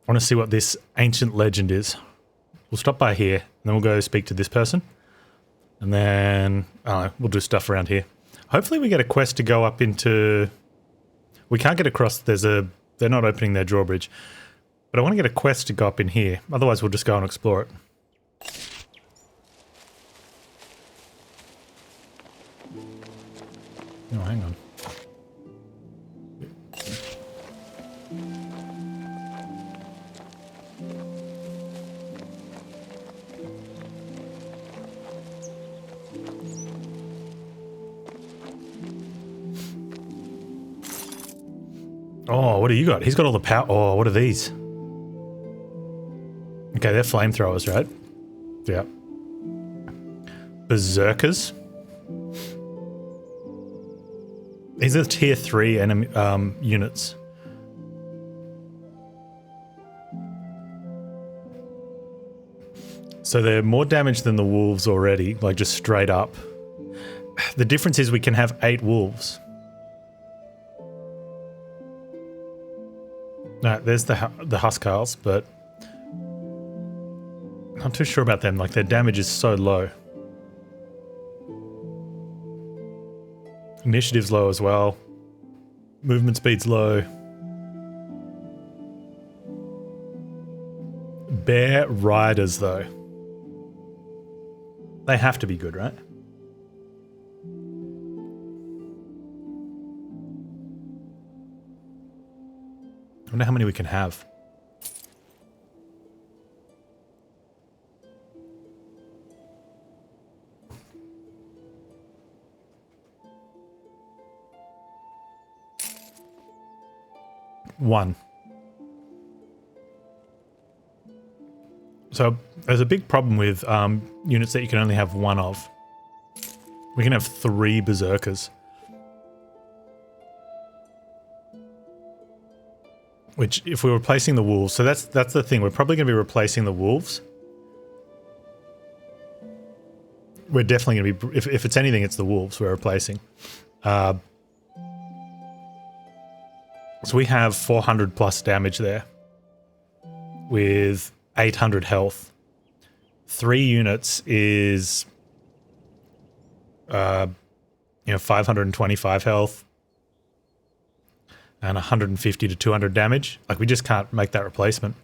want to see what this ancient legend is. We'll stop by here, and then we'll go speak to this person. And then we'll do stuff around here. Hopefully we get a quest to go up into... We can't get across, they're not opening their drawbridge. But I want to get a quest to go up in here. Otherwise we'll just go and explore it. Oh, hang on. Oh, what do you got? He's got all the power. Oh, what are these? Okay, they're flamethrowers, right? Yeah. Berserkers. These are tier 3 enemy units. So they're more damage than the wolves already, like just straight up. The difference is we can have 8 wolves. No, there's the Huskars, but I'm not too sure about them. Like, their damage is so low. Initiative's low as well. Movement speed's low. Bear Riders, though. They have to be good, right? I wonder how many we can have. One. So there's a big problem with units that you can only have one of. We can have 3 berserkers. Which, if we're replacing the wolves, so that's the thing. We're probably going to be replacing the wolves. We're definitely going to be, if it's anything, it's the wolves we're replacing. So we have 400 plus damage there, with 800 health. 3 units is, 525 health. And 150 to 200 damage. Like, we just can't make that replacement.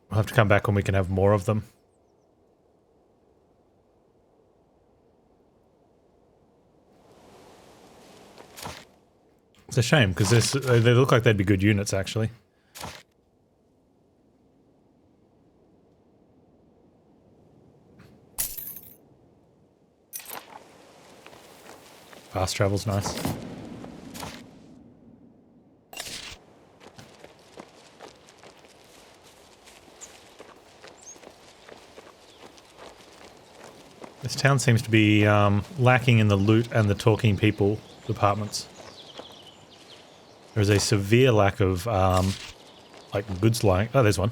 We'll have to come back when we can have more of them. It's a shame, because they look like they'd be good units, actually. Fast travel's nice. This town seems to be lacking in the loot and the talking people departments. There is a severe lack of like goods lying. Oh, there's one.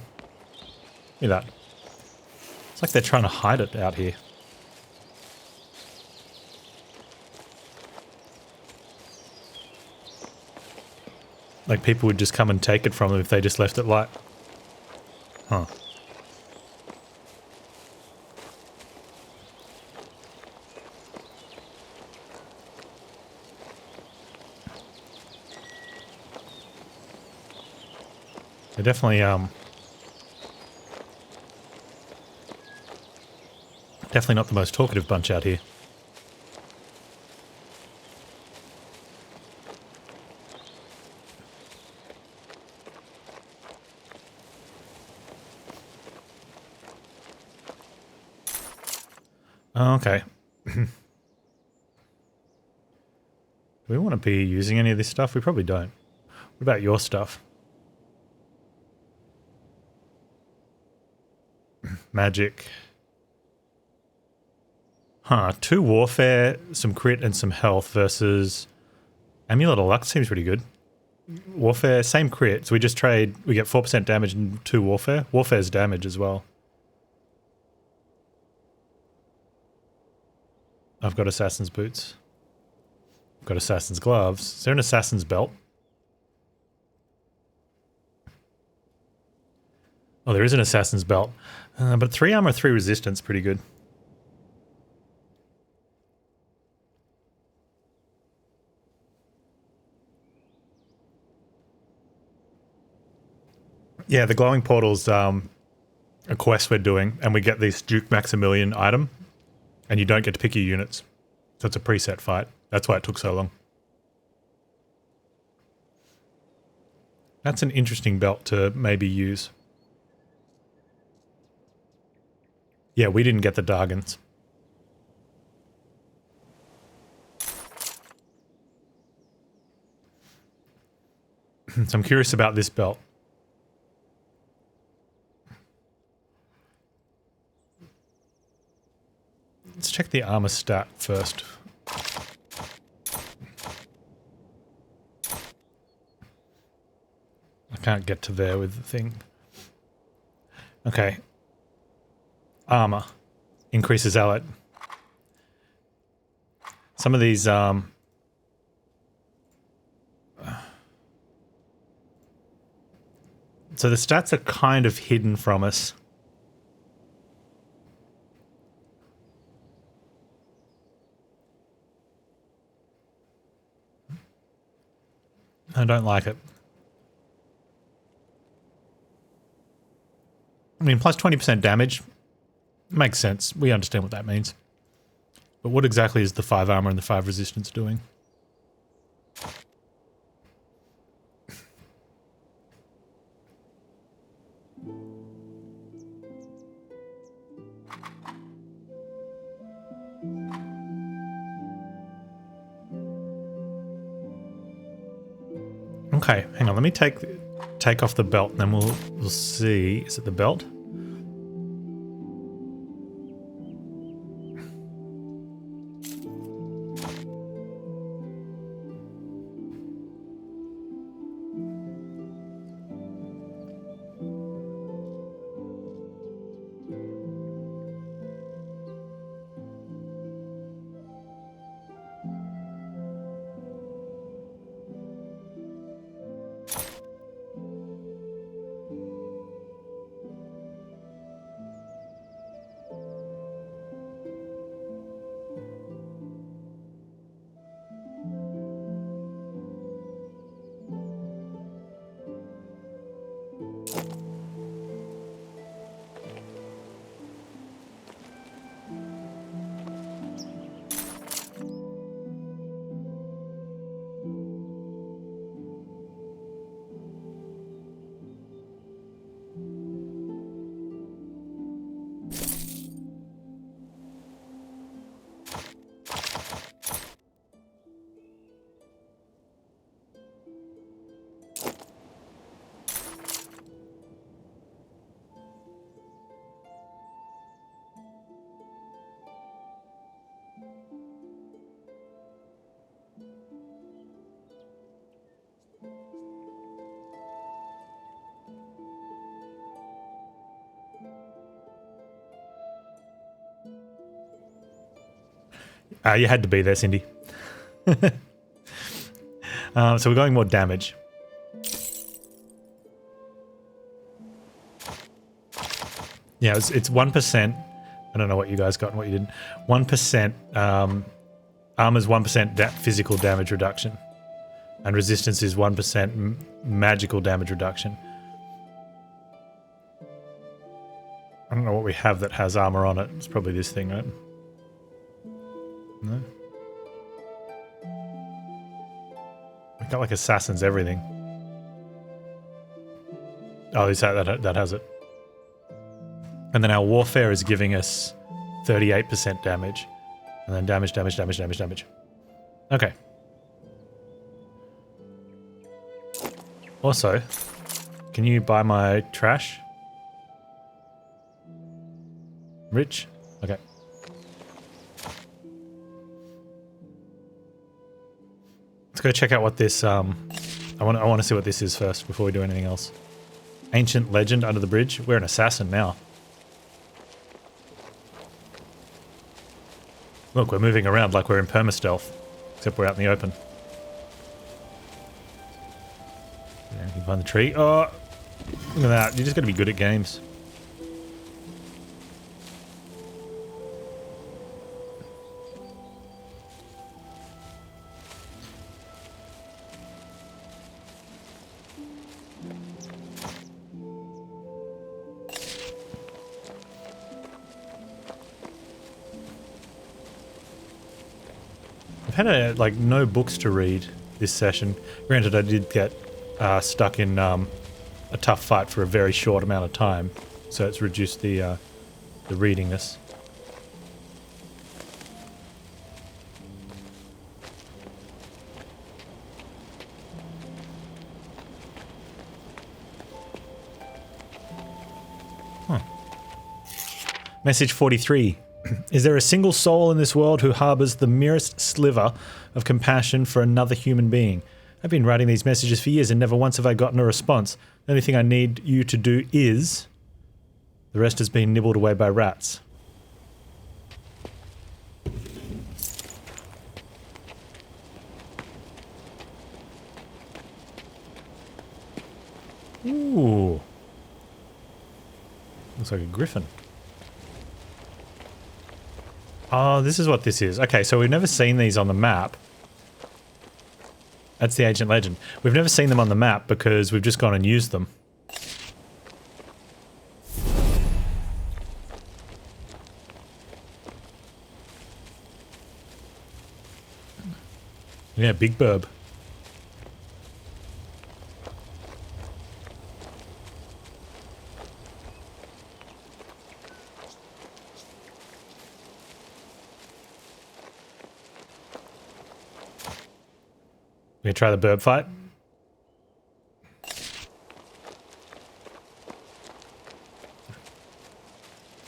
Look at that. It's like they're trying to hide it out here. Like, people would just come and take it from them if they just left it light. Huh. They're definitely, definitely not the most talkative bunch out here. Okay. Do we want to be using any of this stuff? We probably don't. What about your stuff? Magic. Huh, 2 warfare, some crit and some health versus Amulet of Luck seems pretty good. Warfare, same crit, so we just trade, we get 4% damage and 2 warfare. Warfare's damage as well. I've got Assassin's Boots. I've got Assassin's Gloves. Is there an Assassin's Belt? Oh, there is an assassin's belt. But 3 armor, 3 resistance, pretty good. Yeah, the glowing portal's a quest we're doing, and we get this Duke Maximilian item, and you don't get to pick your units. So it's a preset fight. That's why it took so long. That's an interesting belt to maybe use. Yeah, we didn't get the Dargans. So I'm curious about this belt. Let's check the armor stat first. I can't get to there with the thing. Okay. Armor. Increases allied. Some of these, so the stats are kind of hidden from us. I don't like it. I mean, plus 20% damage makes sense. We understand what that means. But what exactly is the 5 armor and the 5 resistance doing? Okay, hang on. Let me take off the belt, and then we'll see. Is it the belt? You had to be there, Cindy. So we're going more damage. Yeah, it's 1%. I don't know what you guys got and what you didn't. 1%. Armor's 1% physical damage reduction. And resistance is 1% magical damage reduction. I don't know what we have that has armor on it. It's probably this thing, right? No. We got like assassins, everything. Oh, is that has it. And then our warfare is giving us 38% damage. And then damage. Okay. Also, can you buy my trash? Rich? Okay. Let's go check out what this, I want to see what this is first before we do anything else. Ancient legend under the bridge. We're an assassin now. Look, we're moving around like we're in perma-stealth. Except we're out in the open. Yeah, you can find the tree. Oh! Look at that. You just got to be good at games. I've had like no books to read this session. Granted, I did get stuck in a tough fight for a very short amount of time, so it's reduced the readingness. Huh. Message 43. Is there a single soul in this world who harbors the merest sliver of compassion for another human being? I've been writing these messages for years and never once have I gotten a response. The only thing I need you to do is... The rest has been nibbled away by rats. Ooh. Looks like a griffin. Oh, this is what this is. Okay, so we've never seen these on the map. That's the ancient legend. We've never seen them on the map because we've just gone and used them. Yeah, big burb. You try the burb fight?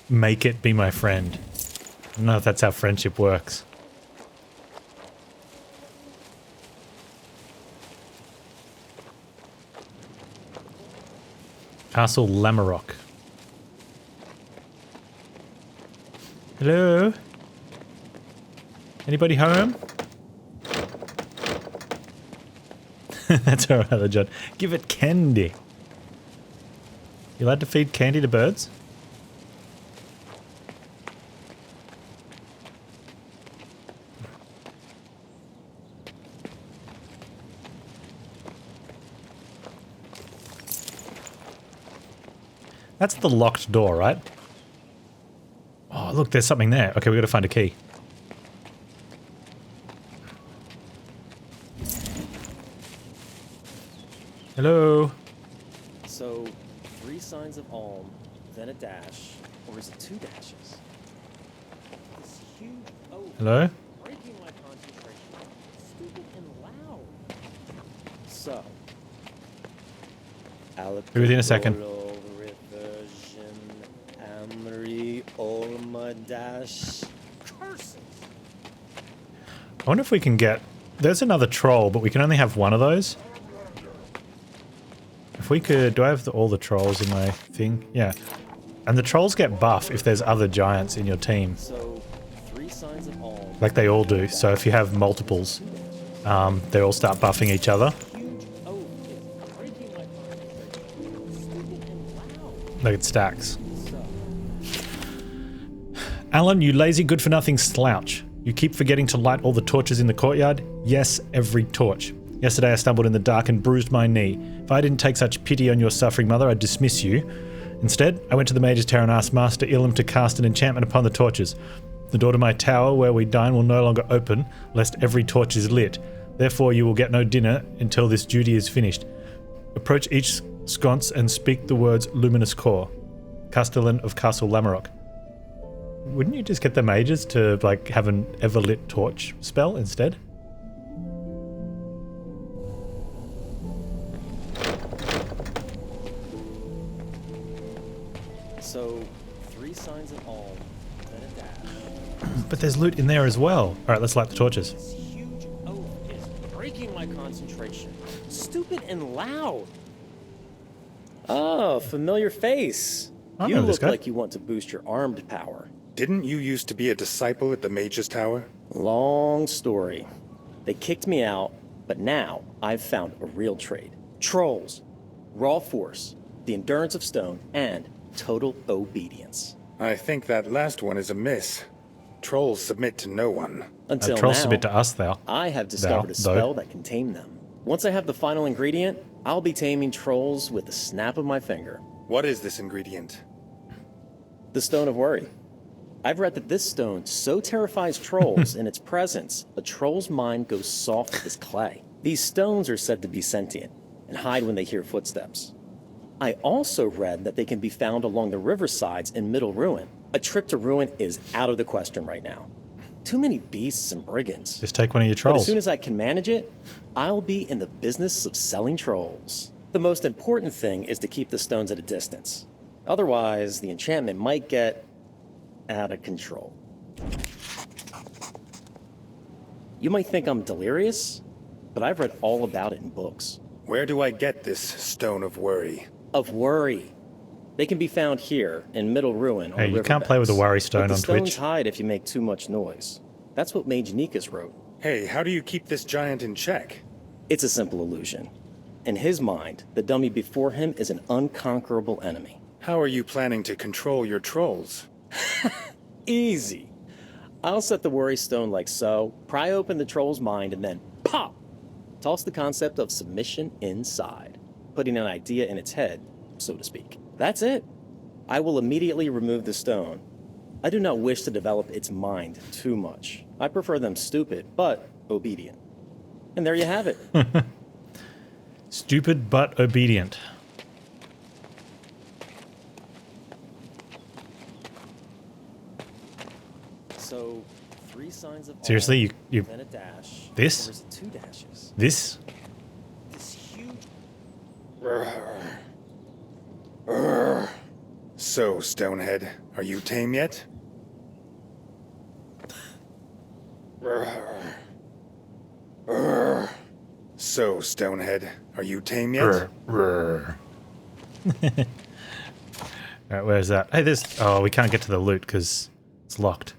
Make it be my friend. I don't know if that's how friendship works. Castle Lamarok. Hello? Anybody home? That's alright, John. Give it candy. You allowed to feed candy to birds? That's the locked door, right? Oh, look, there's something there. Okay, we gotta find a key. Hello? So, 3 signs of alm, then a dash, or is it 2 dashes? This huge oath. Hello? Breaking my concentration. Stupid and loud. So. Be with you in a second. Reversion, Amri, Olma, dash. Curses. I wonder if we can get... There's another troll, but we can only have one of those. If we could... Do I have all the trolls in my thing? Yeah. And the trolls get buff if there's other giants in your team. So, 3 signs of alm. Like they all do. So if you have multiples, they all start buffing each other. Like it stacks. Alan, you lazy good-for-nothing slouch. You keep forgetting to light all the torches in the courtyard. Yes, every torch. Yesterday I stumbled in the dark and bruised my knee. If I didn't take such pity on your suffering mother, I'd dismiss you. Instead, I went to the Mage's Tower and asked Master Ilum to cast an enchantment upon the torches. The door to my tower where we dine will no longer open, lest every torch is lit. Therefore you will get no dinner until this duty is finished. Approach each sconce and speak the words Luminous Core. Castellan of Castle Lamarok. Wouldn't you just get the mages to, like, have an ever-lit torch spell instead? So, 3 signs of alm, then a dash. But there's loot in there as well. Alright, let's light the torches. This huge oath is breaking my concentration. Stupid and loud. Oh, familiar face. I You know this look guy. like you want to boost your armed power. Didn't you used to be a disciple at the Mage's Tower? Long story. They kicked me out, but now I've found a real trade. Trolls, raw force, the endurance of stone, and total obedience. I think that last one is a miss. Trolls submit to no one. Until Trolls now, submit to us, though. I have discovered a though. spell that can tame them. Once I have the final ingredient, I'll be taming trolls with the snap of my finger. What is this ingredient? The Stone of Worry. I've read that this stone so terrifies trolls in its presence, a troll's mind goes soft as clay. These stones are said to be sentient and hide when they hear footsteps. I also read that they can be found along the riversides in Middle Ruin. A trip to Ruin is out of the question right now. Too many beasts and brigands. Just take one of your But trolls. as soon as I can manage it, I'll be in the business of selling trolls. The most important thing is to keep the stones at a distance. Otherwise, the enchantment might get out of control. You might think I'm delirious, but I've read all about it in books. Where do I get this Stone of Worry? Of Worry. They can be found here in Middle Ruin on Hey, the you can't play with the riverbanks. Worry Stone But on the stones Twitch. hide if you make too much noise. That's what Mage Nikas wrote. Hey, how do you keep this giant in check? It's a simple illusion. In his mind, the dummy before him is an unconquerable enemy. How are you planning to control your trolls? Easy. I'll set the worry stone like so, pry open the troll's mind, and then pop! Toss the concept of submission inside, putting an idea in its head, so to speak. That's it. I will immediately remove the stone. I do not wish to develop its mind too much. I prefer them stupid, but obedient. And there you have it. Stupid but obedient. So, 3 signs of Seriously, awe, you then a dash. This? Or is it 2 dashes? This? This huge... So, Stonehead, are you tame yet? So, Stonehead, are you tame yet? Alright, where's that? Hey, there's... Oh, we can't get to the loot because it's locked.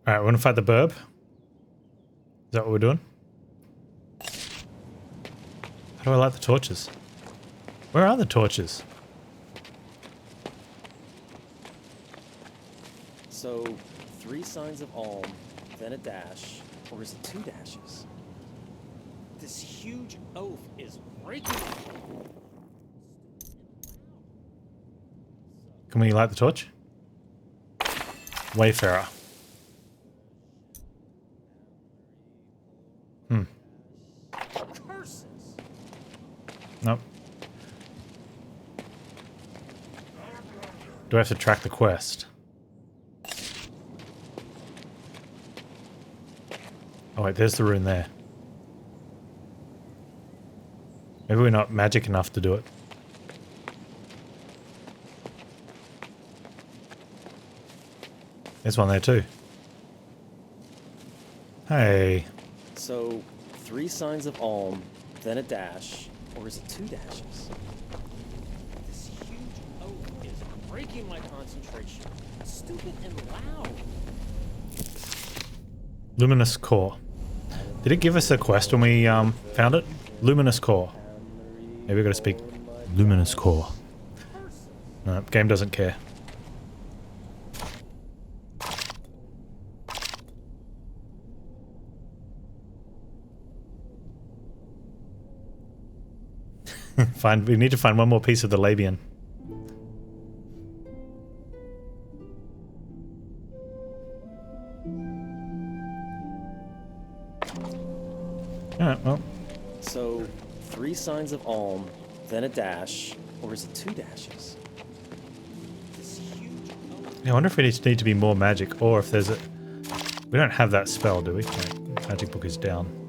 Alright, we want to fight the burb? Is that what we're doing? How do I light the torches? Where are the torches? So, 3 signs of alm, then a dash, or is it 2 dashes? This huge oaf is breaking. Can we light the torch? Wayfarer. Curses! Nope. Do I have to track the quest? Oh wait, there's the rune there. Maybe we're not magic enough to do it. There's one there too. Hey. So, 3 signs of alm, then a dash, or is it 2 dashes? This huge oaf is breaking my concentration. Stupid and loud. Luminous core. Did it give us a quest when we found it? Luminous core. Maybe we gotta speak luminous core. No, game doesn't care. We need to find one more piece of the Labian. Alright, well. So, 3 signs of alm, then a dash, or is it 2 dashes? This huge oaf. Yeah, I wonder if we need to be more magic, or if there's a... We don't have that spell, do we? No, magic book is down.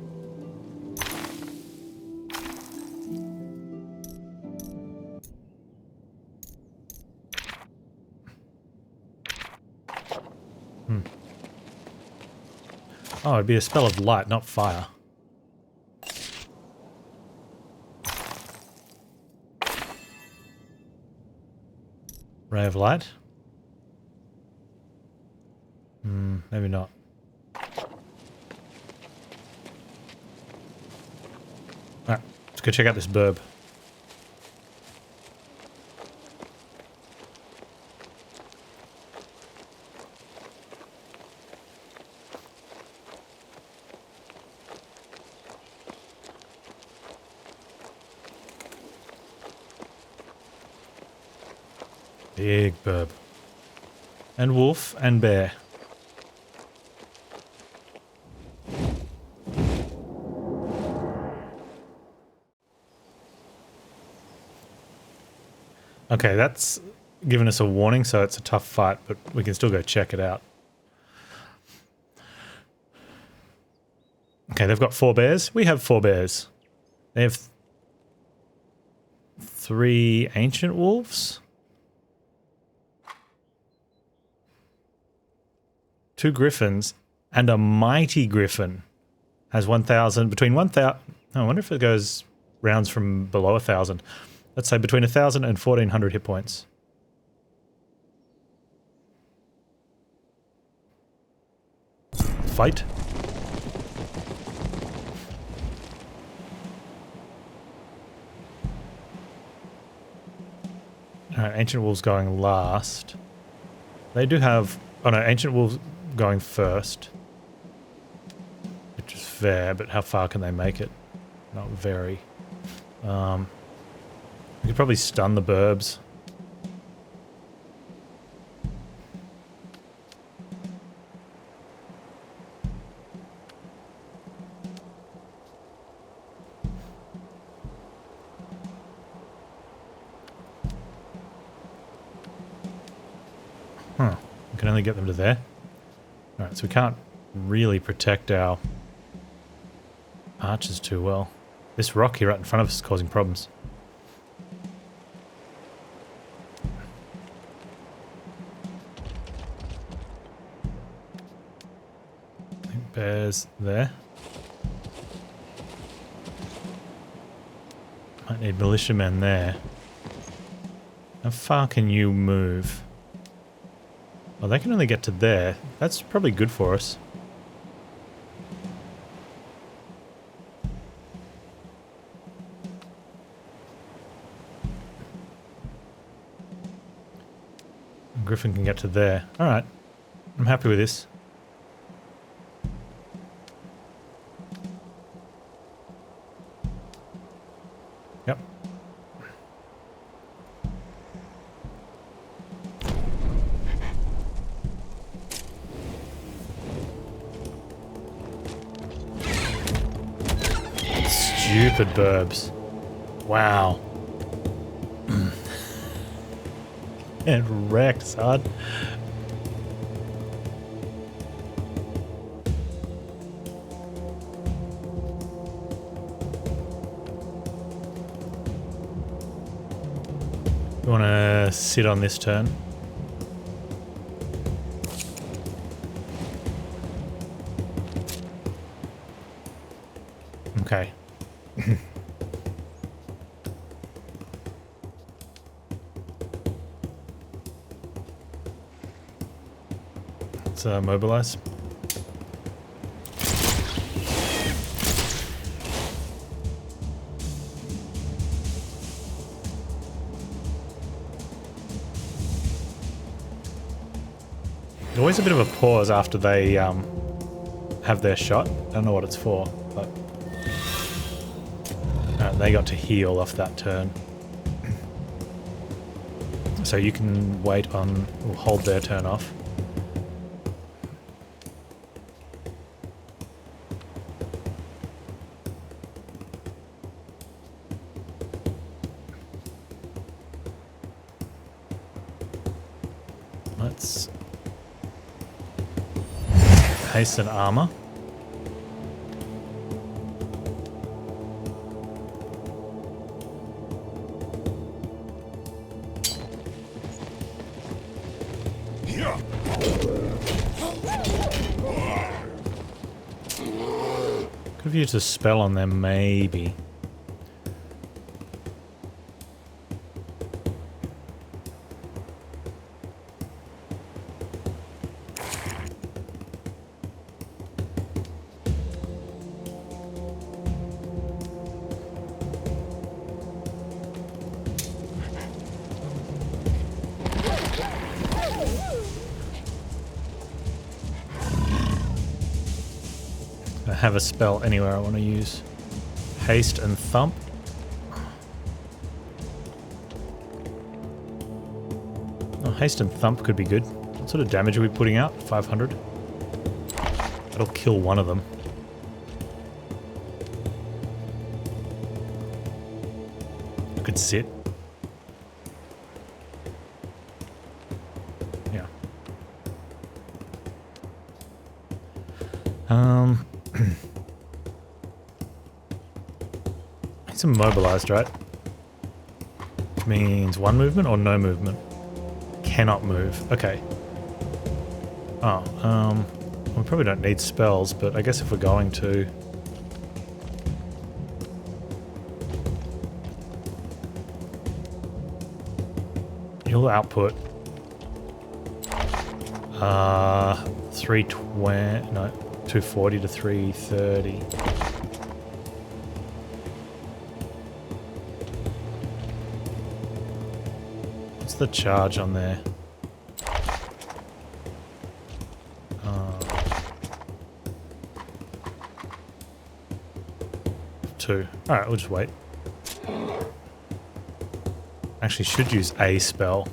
Oh, it'd be a spell of light, not fire. Ray of light? Maybe not. Alright, let's go check out this burb. Big burb. And wolf and bear. Okay, that's given us a warning, so it's a tough fight, but we can still go check it out. Okay, they've got 4 bears. We have 4 bears. They have 3 ancient wolves. 2 griffins and a mighty griffin has 1,000, between 1,000, I wonder if it goes rounds from below 1,000. Let's say between 1,000 and 1,400 hit points. Fight. Alright, Ancient Wolves going last. They do have... Oh no, Ancient Wolves going first. Which is fair, but how far can they make it? Not very. We could probably stun the burbs. Huh. We can only get them to there. Alright, so we can't really protect our archers too well. This rock here right in front of us is causing problems. I think bears there. Might need militiamen there. How far can you move? Well, they can only get to there. That's probably good for us. Griffin can get to there. Alright. I'm happy with this. Yep. Stupid burbs. Wow. And wrecked, son. You want to sit on this turn? Okay. Let's mobilize. Always a bit of a pause after they have their shot. I don't know what it's for, but they got to heal off that turn. So you can wait on, or hold their turn off. Let's hasten armor. Could have used a spell on them, maybe. I have a spell anywhere I want to use. Haste and thump. Oh, haste and thump could be good. What sort of damage are we putting out? 500. That'll kill one of them. I could sit. Yeah. It's immobilized, right? Which means one movement or no movement? Cannot move. Okay. Oh, we probably don't need spells, but I guess if we're going to... He'll output... 320... No, 240 to 330. What's the charge on there? 2. Alright, we'll just wait. Actually, should use a spell.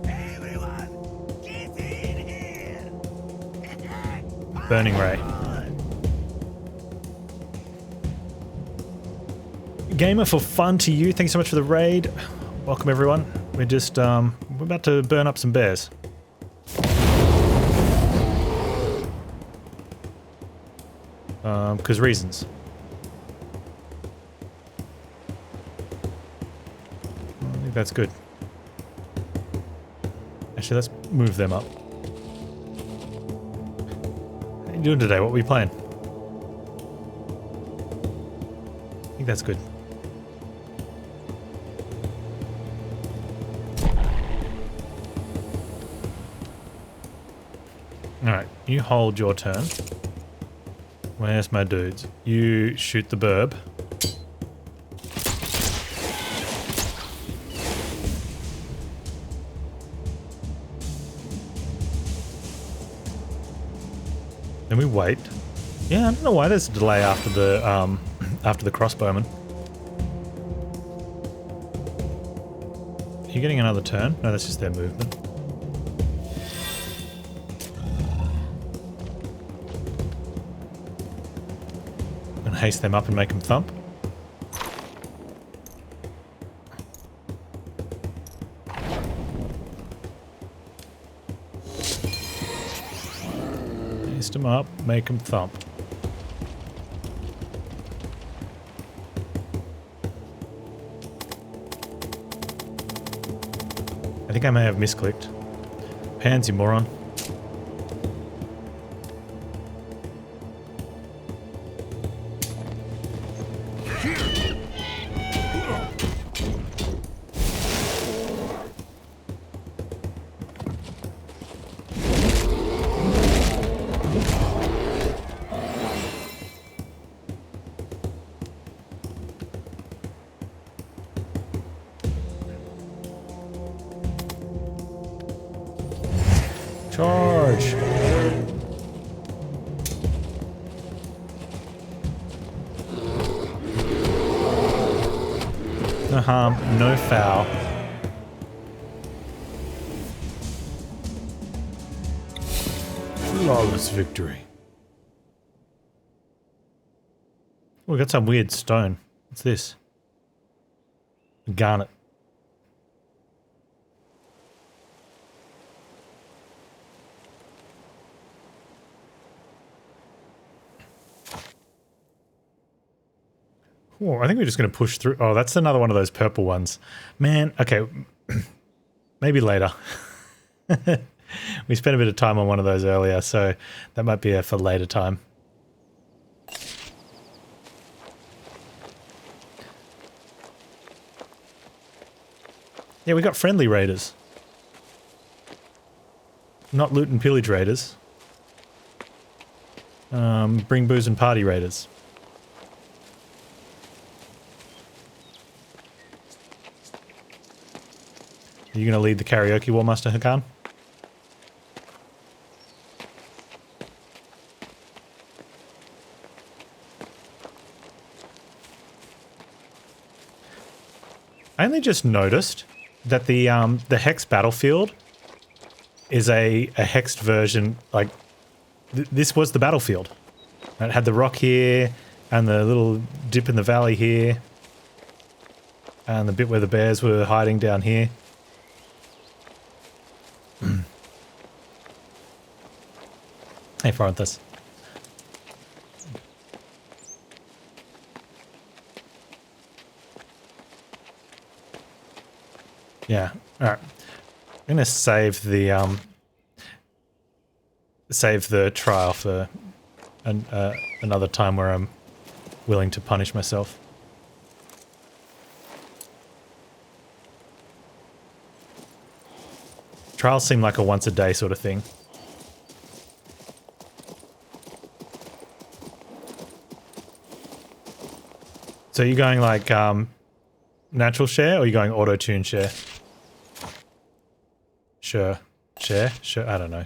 Everyone, get in here! Burning Ray. Gamer for fun to you. Thanks so much for the raid. Welcome everyone. We're just we're about to burn up some bears. Because reasons. I think that's good. Actually, let's move them up. How are you doing today? What were you playing? I think that's good. Alright, you hold your turn. Where's my dudes? You shoot the burb. Then we wait. Yeah, I don't know why there's a delay after the crossbowman. Are you getting another turn? No, that's just their movement. Haste them up and make them thump. Haste them up, make them thump. I think I may have misclicked. Panz, you moron. Charge! No harm, no foul. Flawless victory. Oh, we got some weird stone. What's this? Garnet. Oh, I think we're just going to push through. Oh, that's another one of those purple ones. Man, okay. Maybe later. We spent a bit of time on one of those earlier, so that might be for later time. Yeah, we got friendly raiders. Not loot and pillage raiders. Bring booze and party raiders. Are you going to lead the karaoke war, Master Hakan? I only just noticed that the Hex battlefield is a hexed version. Like, this was the battlefield. It had the rock here, and the little dip in the valley here, and the bit where the bears were hiding down here. Hey, Francis. Yeah. All right. I'm gonna save the trial for another time where I'm willing to punish myself. Trials seem like a once a day sort of thing. So you're going like natural share, or are you going auto tune share? Sure. Share? Sure. I don't know.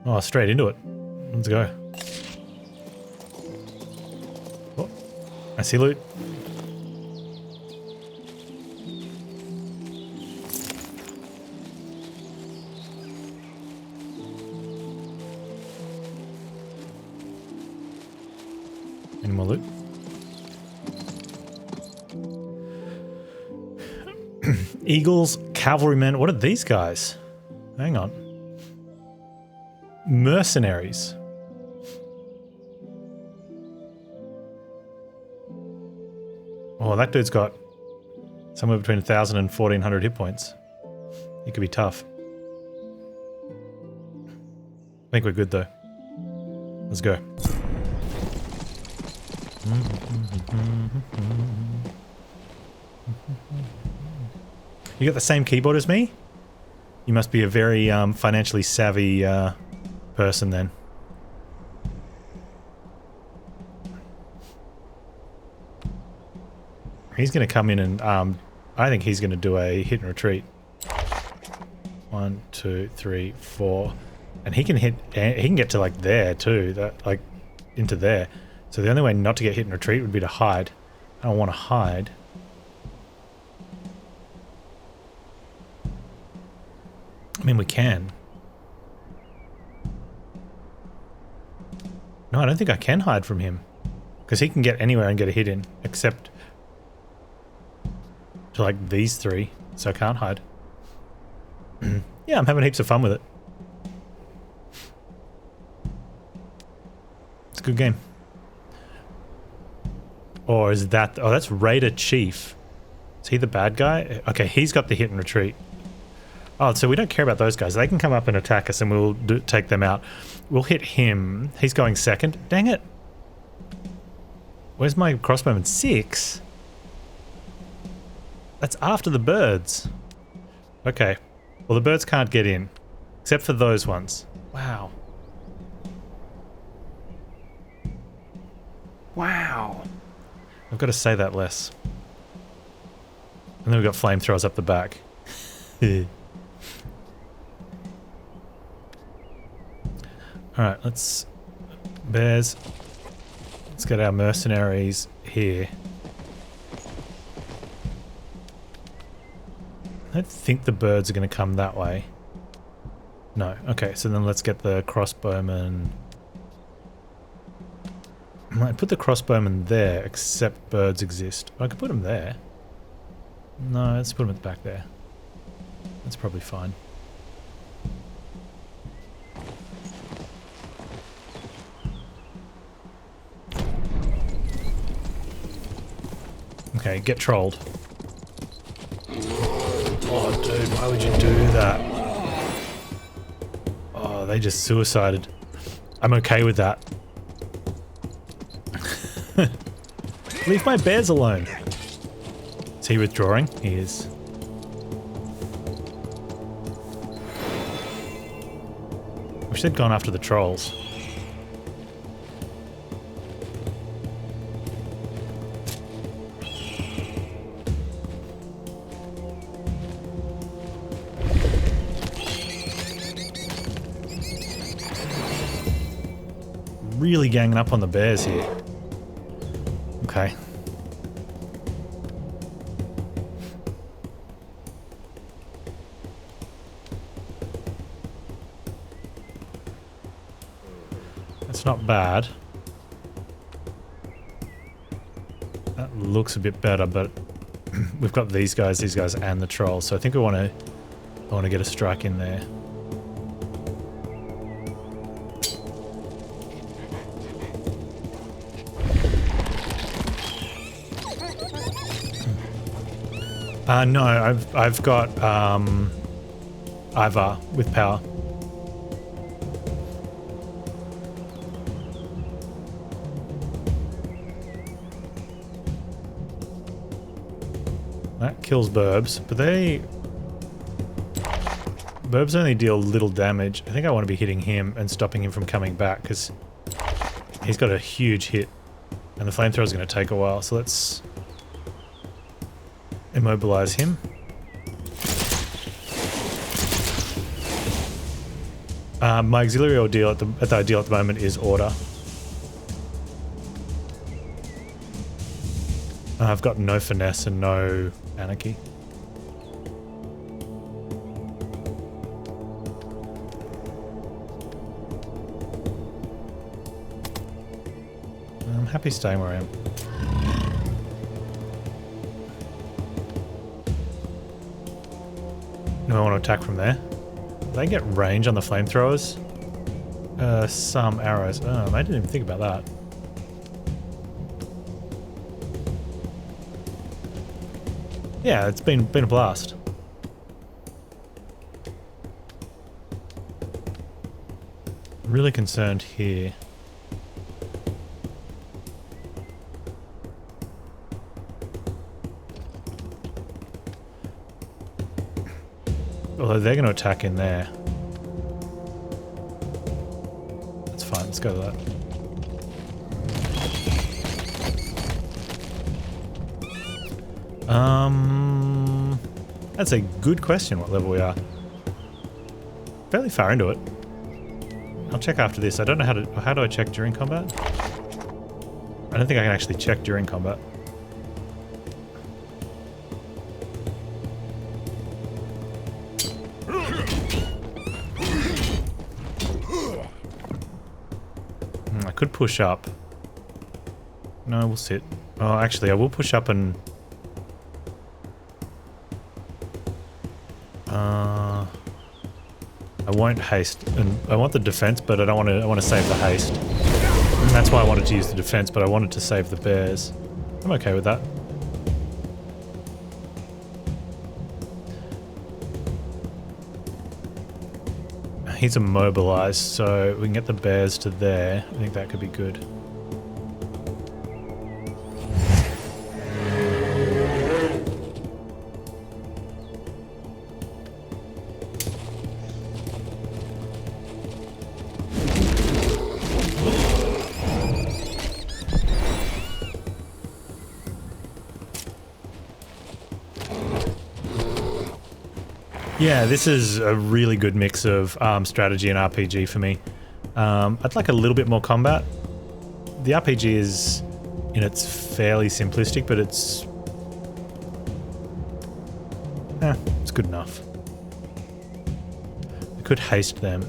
Oh, straight into it. Let's go. Oh, I see loot. Any more loot? Eagles, cavalrymen. What are these guys? Hang on. Mercenaries. Oh, that dude's got somewhere between 1,000 and 1,400 hit points. He could be tough. I think we're good though. Let's go. You got the same keyboard as me? You must be a very financially savvy person then. He's going to come in and I think he's going to do a hit and retreat. 1, 2, 3, 4, and he can hit. He can get to like there too. That like into there. So the only way not to get hit and retreat would be to hide. I don't want to hide. I mean, we can. No, I don't think I can hide from him. Because he can get anywhere and get a hit in. Except to like these three. So I can't hide. Yeah, I'm having heaps of fun with it. It's a good game. Or is that... Oh, that's Raider Chief. Is he the bad guy? Okay, he's got the hit and retreat. Oh, so we don't care about those guys. They can come up and attack us and we'll take them out. We'll hit him. He's going second. Dang it. Where's my crossbowman? 6? That's after the birds. Okay. Well, the birds can't get in. Except for those ones. Wow. Wow. I've got to say that less. And then we've got flamethrowers up the back. Alright, let's... Bears. Let's get our mercenaries here. I don't think the birds are going to come that way. No. Okay, so then let's get the crossbowmen. I might put the crossbowmen there, except birds exist. I could put them there. No, let's put them at the back there. That's probably fine. Okay, get trolled. Oh, dude, why would you do that? Oh, they just suicided. I'm okay with that. Leave my bears alone. Is he withdrawing? He is. Wish they'd gone after the trolls. really ganging up on the bears here. Okay. That's not bad. That looks a bit better, but we've got these guys, and the trolls. So I think I want to get a strike in there. No, I've got Ivar with power. That kills Burbs, but Burbs only deal little damage. I think I want to be hitting him and stopping him from coming back because he's got a huge hit and the flamethrower is going to take a while. So let's immobilize him. My auxiliary ordeal at the ideal at the moment is order. I've got no finesse and no anarchy. I'm happy staying where I am. No, I want to attack from there. Do they get range on the flamethrowers? Some arrows. Oh, I didn't even think about that. Yeah, it's been a blast. I'm really concerned here. Although they're going to attack in there. That's fine, let's go to that. That's a good question what level we are. Fairly far into it. I'll check after this. I don't know how do I check during combat? I don't think I can actually check during combat. I could push up. No, we'll sit. Oh, actually, I will push up and... I won't haste, and I want the defense, but I don't want to. I want to save the haste, and that's why I wanted to use the defense. But I wanted to save the bears. I'm okay with that. He's immobilized, so we can get the bears to there. I think that could be good. Yeah, this is a really good mix of strategy and RPG for me. I'd like a little bit more combat. The RPG is, it's fairly simplistic, but it's good enough. I could haste them.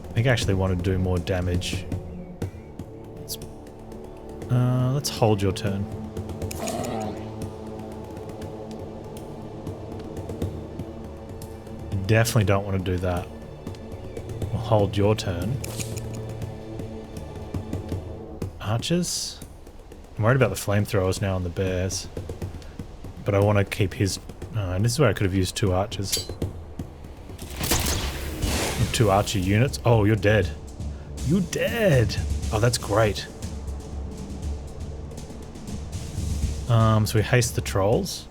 I think I actually want to do more damage. Let's hold your turn. Definitely don't want to do that. We'll hold your turn. Archers? I'm worried about the flamethrowers now on the bears. But I want to keep his... and this is where I could have used 2 archers. 2 archer units. Oh, you're dead. You're dead! Oh, that's great. So we haste the trolls.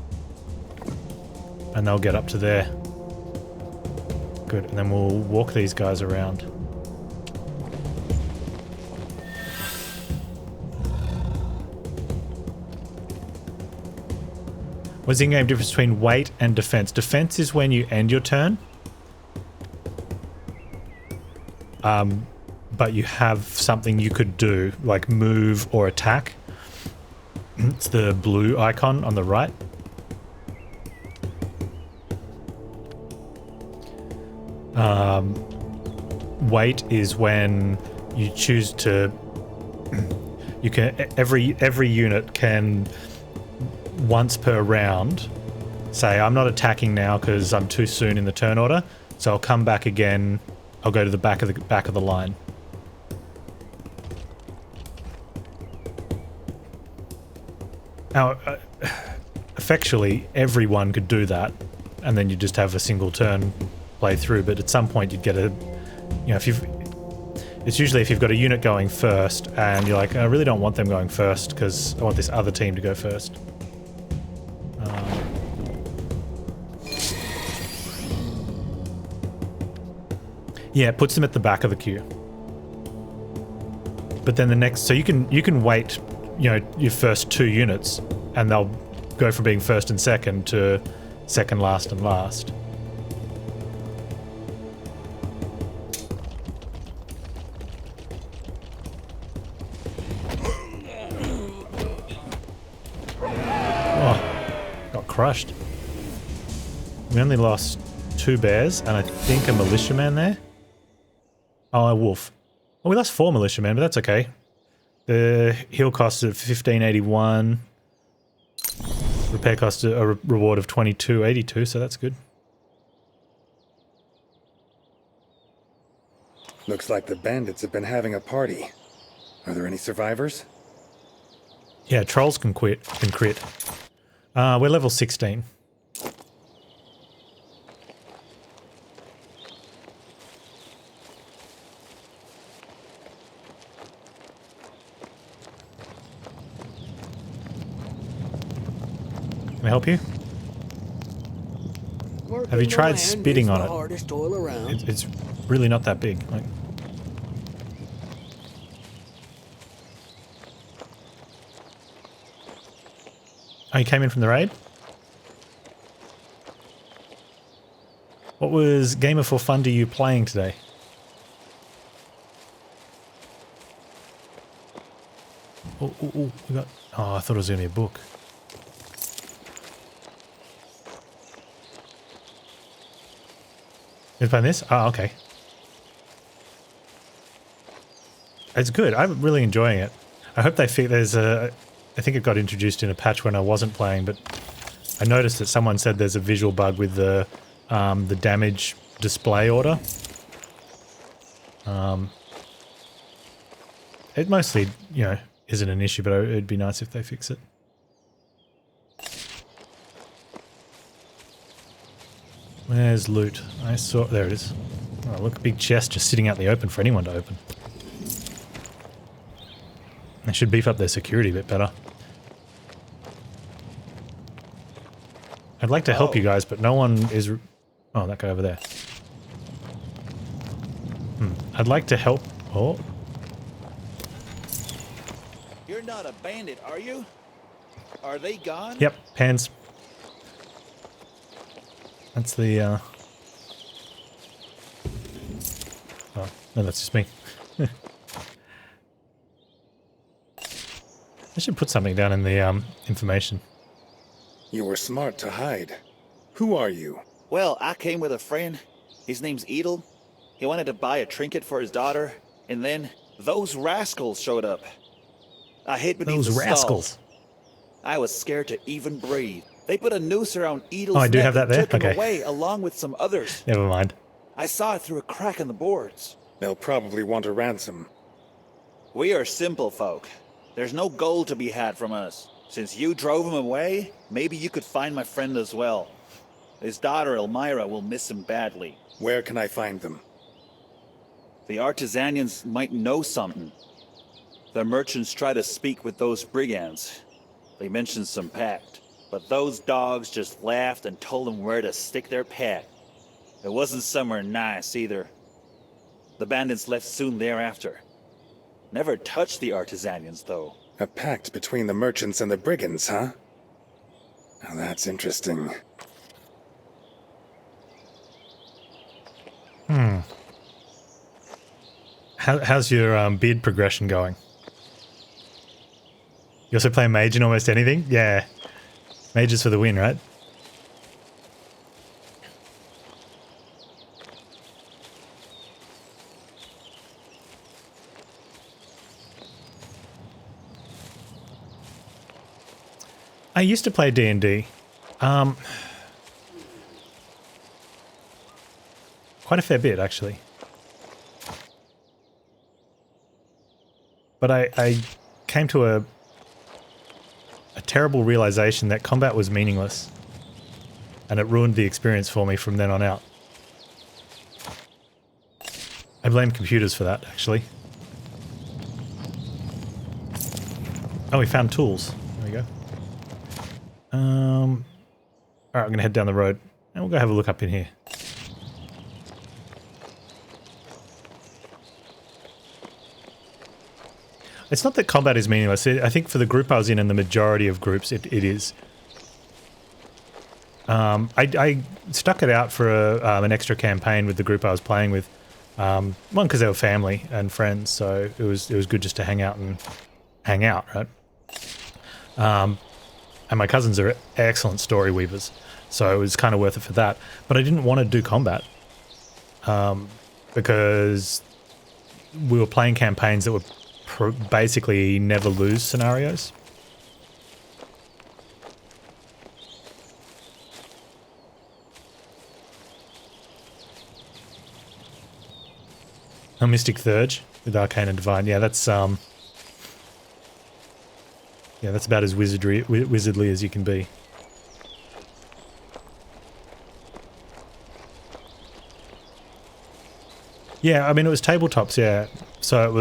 And they'll get up to there. Good, and then we'll walk these guys around. What's the in-game difference between wait and defense? Defense is when you end your turn. but you have something you could do, like move or attack. It's the blue icon on the right. Wait is when you choose to. You can every unit can once per round say, I'm not attacking now because I'm too soon in the turn order, so I'll come back again. I'll go to the back of the line. Now, effectually, everyone could do that, and then you just have a single turn play through. But at some point, you'd get a, you know, it's usually if you've got a unit going first, and you're like, I really don't want them going first because I want this other team to go first. Yeah, it puts them at the back of the queue. But then the next, so you can wait, you know, your first 2 units, and they'll go from being first and second to second, last, and last. Oh, got crushed. We only lost 2 bears, and I think a militiaman there. Oh, a wolf. Well, we lost 4 militiamen, but that's okay. The heal cost of 1581. Repair cost a reward of 2282, so that's good. Looks like the bandits have been having a party. Are there any survivors? Yeah, trolls can crit. We're level 16. Can I help you? Have you tried spitting on it? It's really not that big. Like, oh, you came in from the raid? What was Gamer for Fun to you playing today? Oh, we got... Oh, I thought it was going to be a book. You playing this? Oh, okay. It's good. I'm really enjoying it. I hope they fix. There's a. I think it got introduced in a patch when I wasn't playing, but I noticed that someone said there's a visual bug with the damage display order. It mostly, you know, isn't an issue, but it'd be nice if they fix it. Where's loot? I saw... There it is. Oh, look, a big chest just sitting out in the open for anyone to open. They should beef up their security a bit better. I'd like to help you guys, but no one is... Oh, that guy over there. I'd like to help... Oh. You're not a bandit, are you? Are they gone? Yep, Panz. That's the, Oh, no, that's just me. I should put something down in the, information. You were smart to hide. Who are you? Well, I came with a friend. His name's Edel. He wanted to buy a trinket for his daughter, and then those rascals showed up. I hid beneath the rascals. stall. I was scared to even breathe. They put a noose around Edel's I do neck have that and there? took him Okay. away along with some others. Never mind. I saw it through a crack in the boards. They'll probably want a ransom. We are simple folk. There's no gold to be had from us. Since you drove him away, maybe you could find my friend as well. His daughter Elmira will miss him badly. Where can I find them? The Artisanians might know something. The merchants try to speak with those brigands. They mentioned some pact, but those dogs just laughed and told them where to stick their pack. It wasn't somewhere nice either. The bandits left soon thereafter. Never touched the Artisanians, though. A pact between the merchants and the brigands, huh? Now that's interesting. How's your beard progression going? You also play mage in almost anything? Yeah. Mages for the win, right? I used to play D&D. Quite a fair bit, actually. But I came to a terrible realization that combat was meaningless. And it ruined the experience for me from then on out. I blame computers for that, actually. Oh, we found tools. There we go. Alright, I'm going to head down the road. And we'll go have a look up in here. It's not that combat is meaningless. I think for the group I was in and the majority of groups, it is. I stuck it out for an extra campaign with the group I was playing with. One, because they were family and friends, so it was good just to hang out, right? And my cousins are excellent story weavers, so it was kind of worth it for that. But I didn't want to do combat because we were playing campaigns that were basically never lose scenarios. A Mystic Thurge with Arcane and Divine. Yeah, that's about as wizardly as you can be. Yeah, I mean it was tabletops, yeah. So it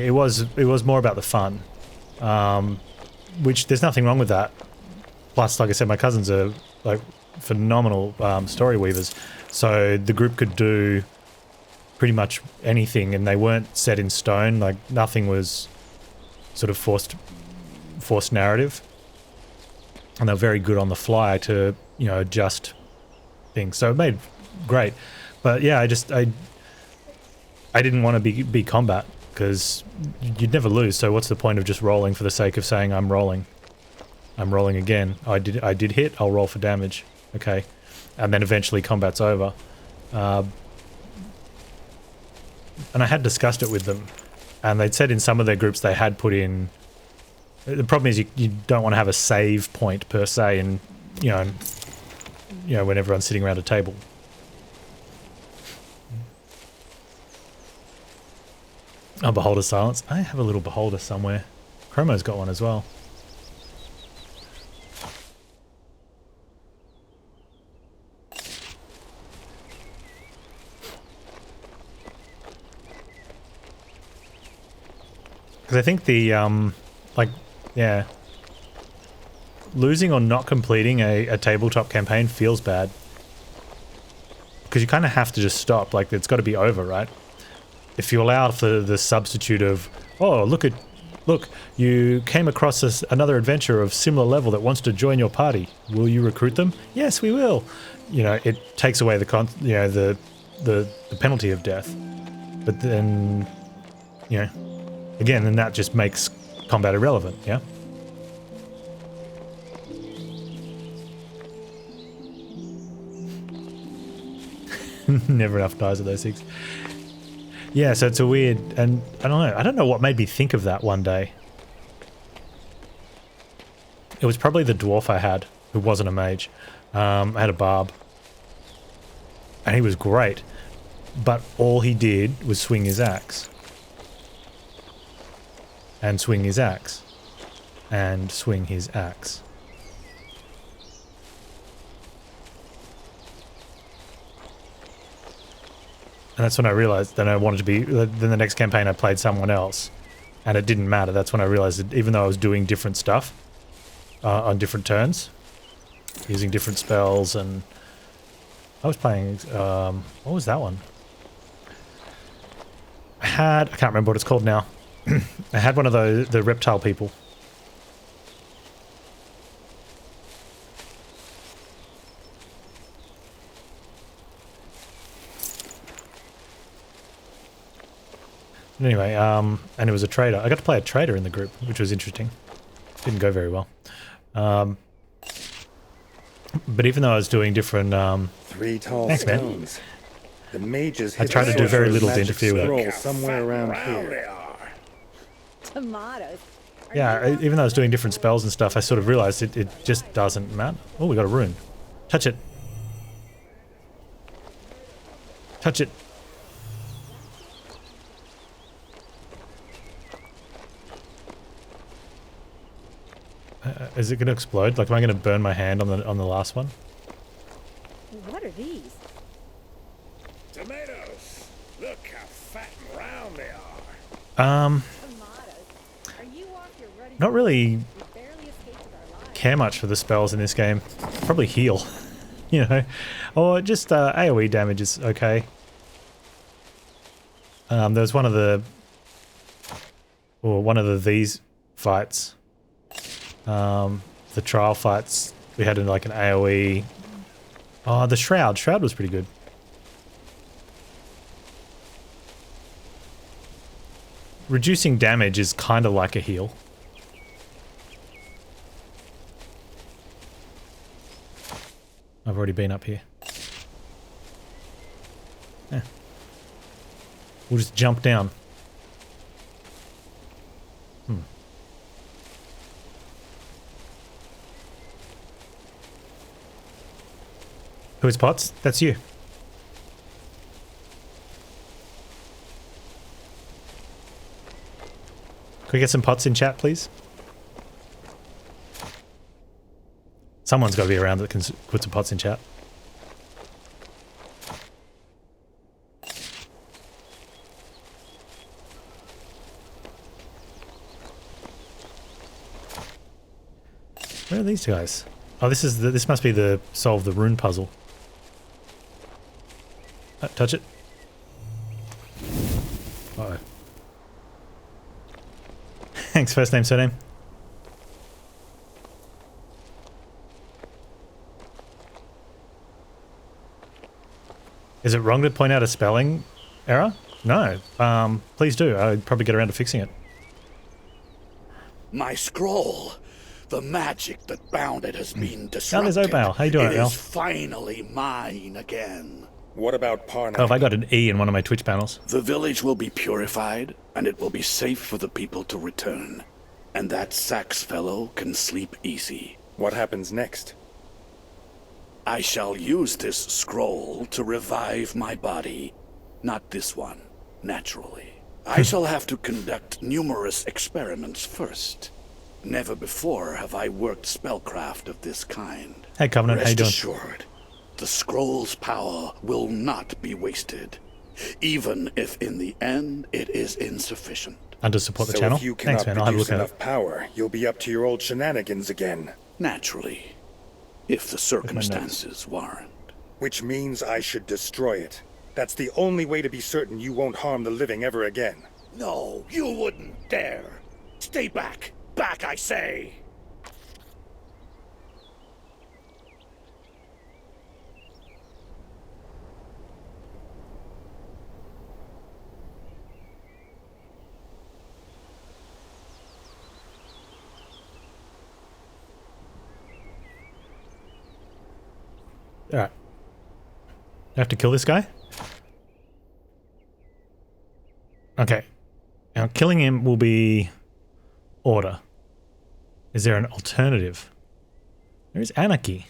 was more about the fun. Which there's nothing wrong with that. Plus, like I said, my cousins are like phenomenal story weavers. So the group could do pretty much anything, and they weren't set in stone. Like nothing was sort of forced narrative, and they're very good on the fly to adjust things. So it made great, but yeah, I didn't want to be combat because you'd never lose. So what's the point of just rolling for the sake of saying I'm rolling again? I did hit. I'll roll for damage. Okay, and then eventually combat's over. And I had discussed it with them, and they'd said in some of their groups they had put in. The problem is you don't want to have a save point per se, and when everyone's sitting around a table. Oh, Beholder Silence. I have a little Beholder somewhere. Chromo's got one as well. Because I think the, losing or not completing a tabletop campaign feels bad. Because you kind of have to just stop. Like, it's got to be over, right? If you allow for the substitute of, oh, look, you came across another adventurer of similar level that wants to join your party. Will you recruit them? Yes, we will. It takes away the penalty of death. But then, again, then that just makes combat irrelevant, yeah? Never enough dies of those things. Yeah, so it's a weird, and I don't know what made me think of that one day. It was probably the dwarf I had, who wasn't a mage. I had a barb. And he was great, but all he did was swing his axe. And swing his axe. And swing his axe. And that's when I realized that I wanted to be. Then the next campaign I played someone else, and it didn't matter. That's when I realized that even though I was doing different stuff on different turns, using different spells, and I was playing. What was that one? I can't remember what it's called now. I had one of the reptile people. Anyway, and it was a trader. I got to play a trader in the group, which was interesting. Didn't go very well. But even though I was doing different... 3 tall thanks, man. stones. The mages I tried to do very little to interfere with it. Somewhere around here. Tomatoes. Yeah, even though I was doing different spells and stuff, I sort of realized it just doesn't matter. Oh, we got a rune. Touch it. Touch it. Is it going to explode? Like, am I going to burn my hand on the last one? What are these? Tomatoes. Look how fat and round they are. Tomatoes. Are you off your ruddy? Not really We barely escaped with our lives. care much for the spells in this game. Probably heal, you know, or just AoE damage is okay. There's one of the these fights, the trial fights we had in like an AoE. Oh, the shroud was pretty good. Reducing damage is kind of like a heal. I've already been up here. Yeah. We'll just jump down. Who is Potts? That's you. Can we get some pots in chat, please? Someone's got to be around that can put some pots in chat. Where are these guys? Oh, this must be the solve the rune puzzle. Touch it. Uh-oh. Thanks, first name, surname. Is it wrong to point out a spelling error? No. Please do. I'd probably get around to fixing it. My scroll. The magic that bound it has been disrupted. there's Opal. How you doing, It Opal? is finally mine again. What about Parnak? Oh, have I got an E in one of my Twitch panels? The village will be purified, and it will be safe for the people to return. And that Sax fellow can sleep easy. What happens next? I shall use this scroll to revive my body. Not this one, naturally. I shall have to conduct numerous experiments first. Never before have I worked spellcraft of this kind. Hey, Covenant, how you Rest doing? assured, the scroll's power will not be wasted, even if in the end it is insufficient. And to support the So channel? if you Thanks, cannot man. I'll have a produce look at enough it. power, you'll be up to your old shenanigans again. Naturally, if the circumstances warrant. Which means I should destroy it. That's the only way to be certain you won't harm the living ever again. No, you wouldn't dare. Stay back. Back, I say. Alright. I have to kill this guy? Okay. Now, killing him will be order. Is there an alternative? There is anarchy.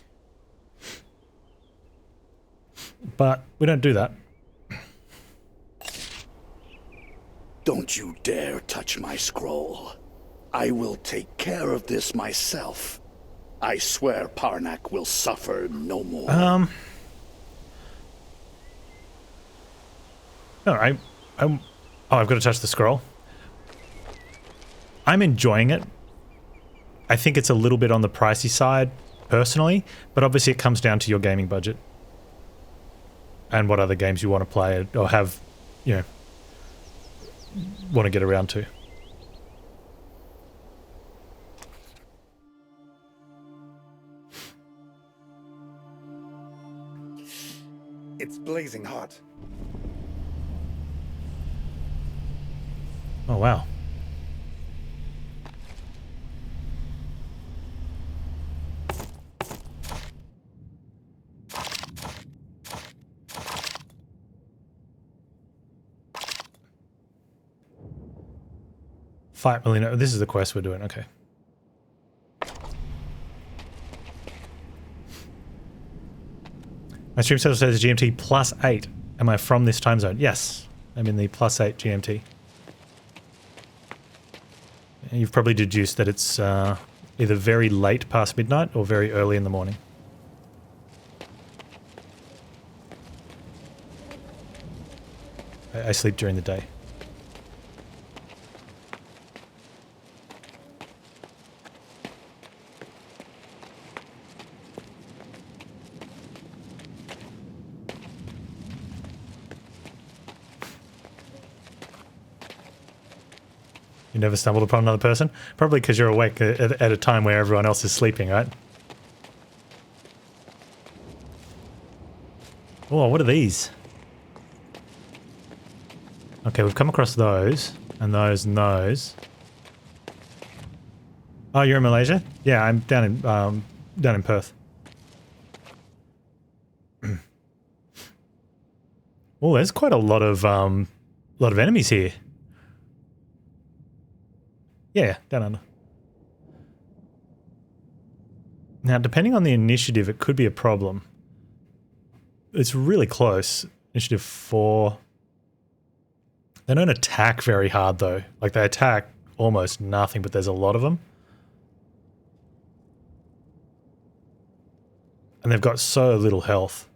But we don't do that. Don't you dare touch my scroll. I will take care of this myself. I swear Parnak will suffer no more. No, oh, I've got to touch the scroll. I'm enjoying it. I think it's a little bit on the pricey side, personally, but obviously it comes down to your gaming budget. And what other games you want to play or have, you know, want to get around to. It's blazing hot. Oh, wow. $5 million. This is the quest we're doing. Okay. My stream schedule says GMT +8. Am I from this time zone? Yes. I'm in the +8 GMT. You've probably deduced that it's either very late past midnight or very early in the morning. I sleep during the day. You never stumbled upon another person? Probably because you're awake at a time where everyone else is sleeping, right? Oh, what are these? Okay, we've come across those, and those, and those. Oh, you're in Malaysia? Yeah, I'm down in Perth. Oh, there's quite a lot of enemies here. Yeah, down under. Now, depending on the initiative, it could be a problem. It's really close. Initiative 4. They don't attack very hard, though. Like, they attack almost nothing, but there's a lot of them. And they've got so little health.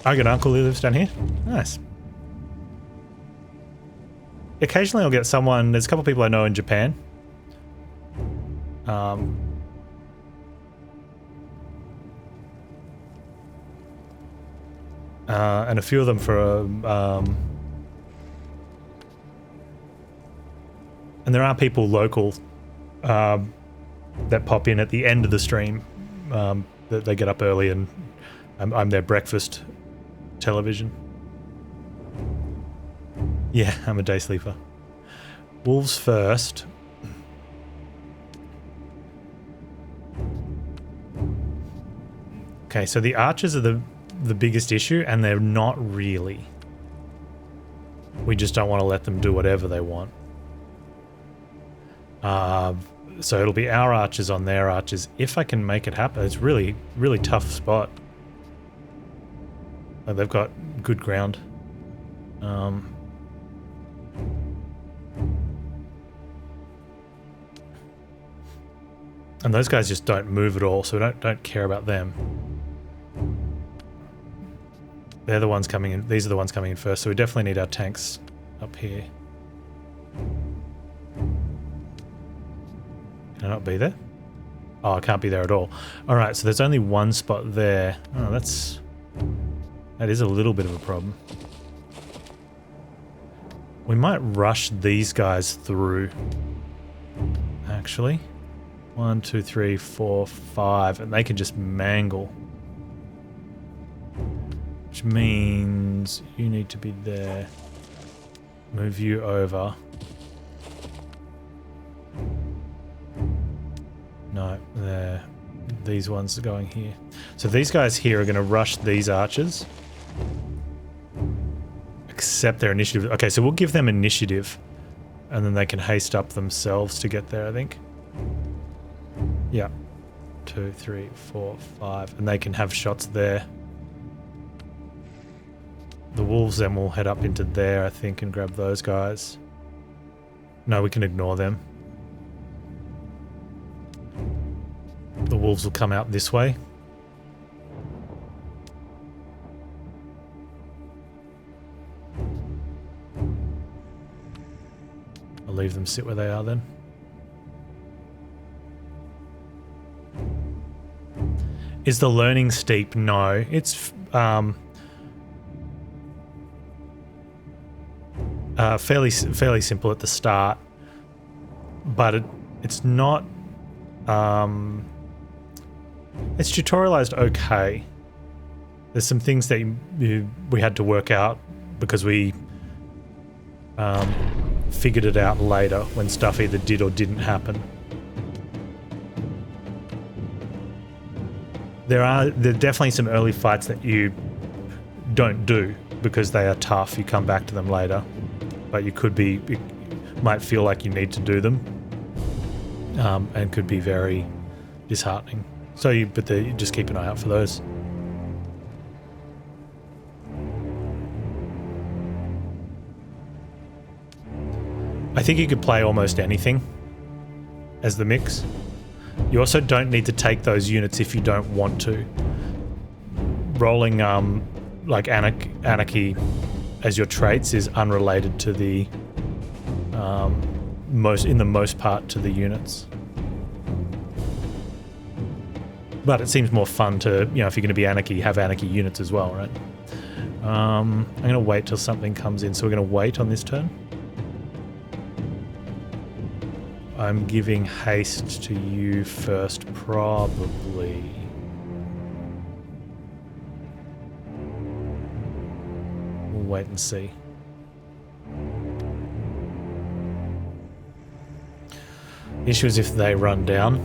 I got an uncle who lives down here. Nice. Occasionally I'll get someone, there's a couple of people I know in Japan. And a few of them for and there are people local that pop in at the end of the stream, that they get up early and I'm their breakfast television. Yeah, I'm a day sleeper. Wolves first. Okay, so the archers are the biggest issue, and they're not really. We just don't want to let them do whatever they want. So it'll be our archers on their archers if I can make it happen. It's really, really tough spot. They've got good ground. And those guys just don't move at all, so we don't care about them. They're the ones coming in. These are the ones coming in first, so we definitely need our tanks up here. Can I not be there? Oh, I can't be there at all. Alright, so there's only one spot there. Oh, that is a little bit of a problem. We might rush these guys through. Actually. 1, 2, 3, 4, 5, and they can just mangle. Which means you need to be there. Move you over. No, there. These ones are going here. So these guys here are going to rush these archers. Accept their initiative. Okay, so we'll give them initiative. And then they can haste up themselves to get there, I think. Yeah. 2, 3, 4, 5. And they can have shots there. The wolves then will head up into there, I think, and grab those guys. No, we can ignore them. The wolves will come out this way. I'll leave them sit where they are then. Is the learning steep? No. It's fairly simple at the start, but it's not It's tutorialized okay. There's some things that we had to work out because we figured it out later when stuff either did or didn't happen. There are definitely some early fights that you don't do because they are tough. You come back to them later, but it might feel like you need to do them, and could be very disheartening. So you just keep an eye out for those. I think you could play almost anything as the mix. You also don't need to take those units if you don't want to. Rolling like anarchy as your traits is unrelated to the most part to the units. But it seems more fun to, if you're going to be anarchy, have anarchy units as well, right? I'm going to wait till something comes in. So we're going to wait on this turn. I'm giving haste to you first, probably. We'll wait and see. The issue is if they run down.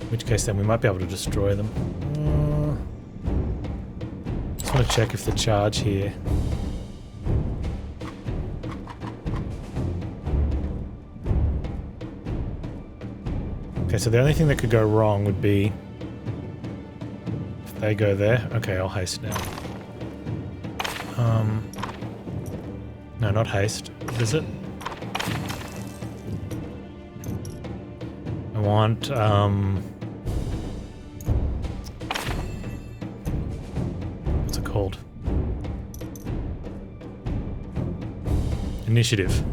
In which case then we might be able to destroy them. Just want to check if the charge here. Okay, so the only thing that could go wrong would be if they go there. Okay, I'll haste now. No, not haste. What is it? I want, what's it called? Initiative.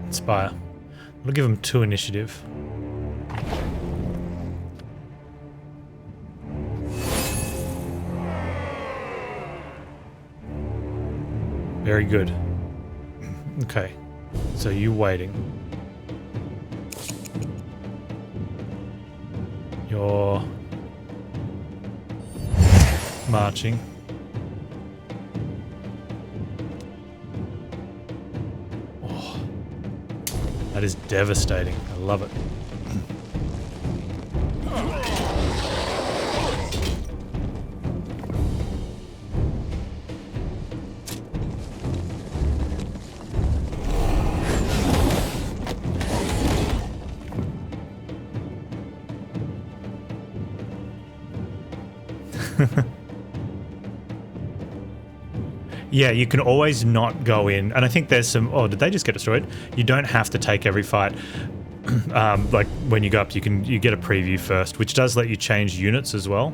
Inspire. I'll give them 2 initiative. Very good. Okay, so you waiting. You're marching. Oh, that is devastating. I love it. Yeah, you can always not go in, and I think there's some... Oh, did they just get destroyed? You don't have to take every fight. Like when you go up, you get a preview first, which does let you change units as well.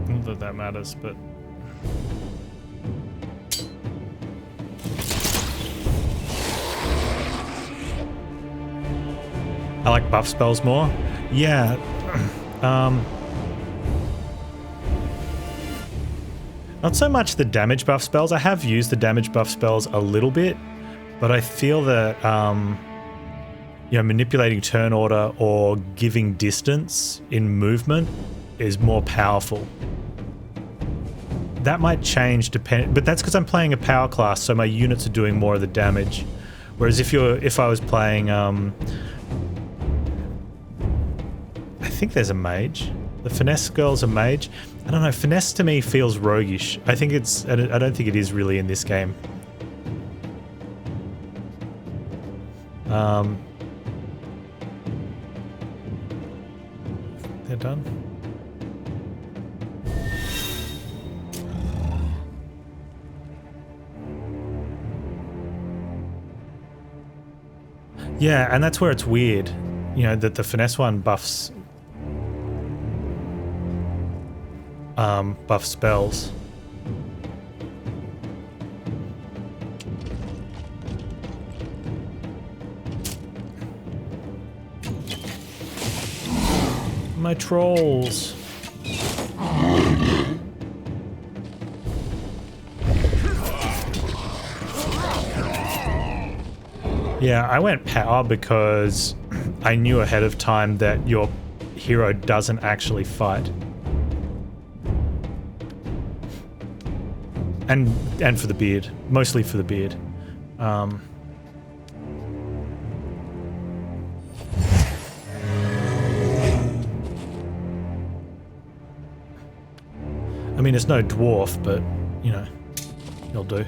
Not that that matters, but... I like buff spells more. Yeah. Not so much the damage buff spells. I have used the damage buff spells a little bit, but I feel that manipulating turn order or giving distance in movement is more powerful. That might change but that's because I'm playing a power class, so my units are doing more of the damage. Whereas if I was playing I think there's a mage. The finesse girl's a mage. I don't know, finesse to me feels roguish. I don't think it is really in this game. They're done. Yeah, and that's where it's weird, that the finesse one buffs spells. My trolls. Yeah, I went power because I knew ahead of time that your hero doesn't actually fight. And for the beard. Mostly for the beard. I mean, it's no dwarf, but, you know, he'll do.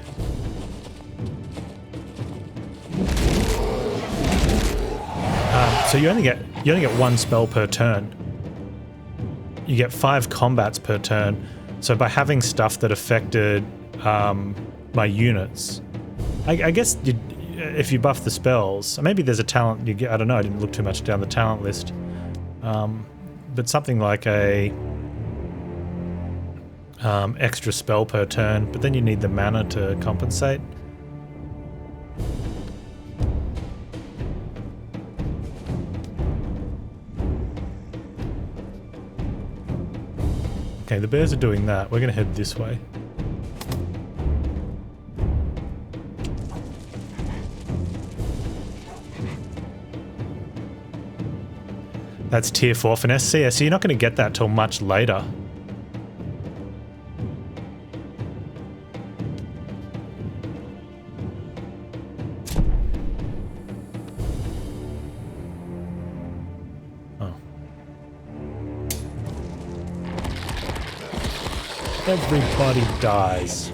So you only get one spell per turn. You get 5 combats per turn. So by having stuff that affected my units, I guess if you buff the spells, maybe there's a talent you get. I don't know. I didn't look too much down the talent list, but something like a extra spell per turn. But then you need the mana to compensate. Okay, the bears are doing that. We're going to head this way. That's tier 4 finesse. So yeah, so you're not going to get that till much later. Everybody dies.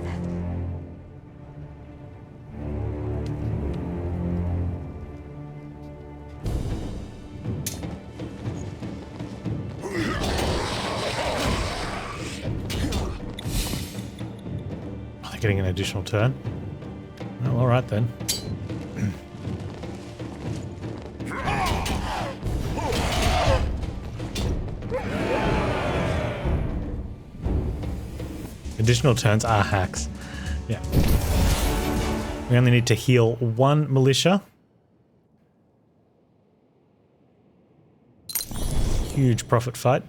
Oh, they're getting an additional turn. Well, all right then. Additional turns are hacks. Yeah. We only need to heal 1 militia. Huge profit fight.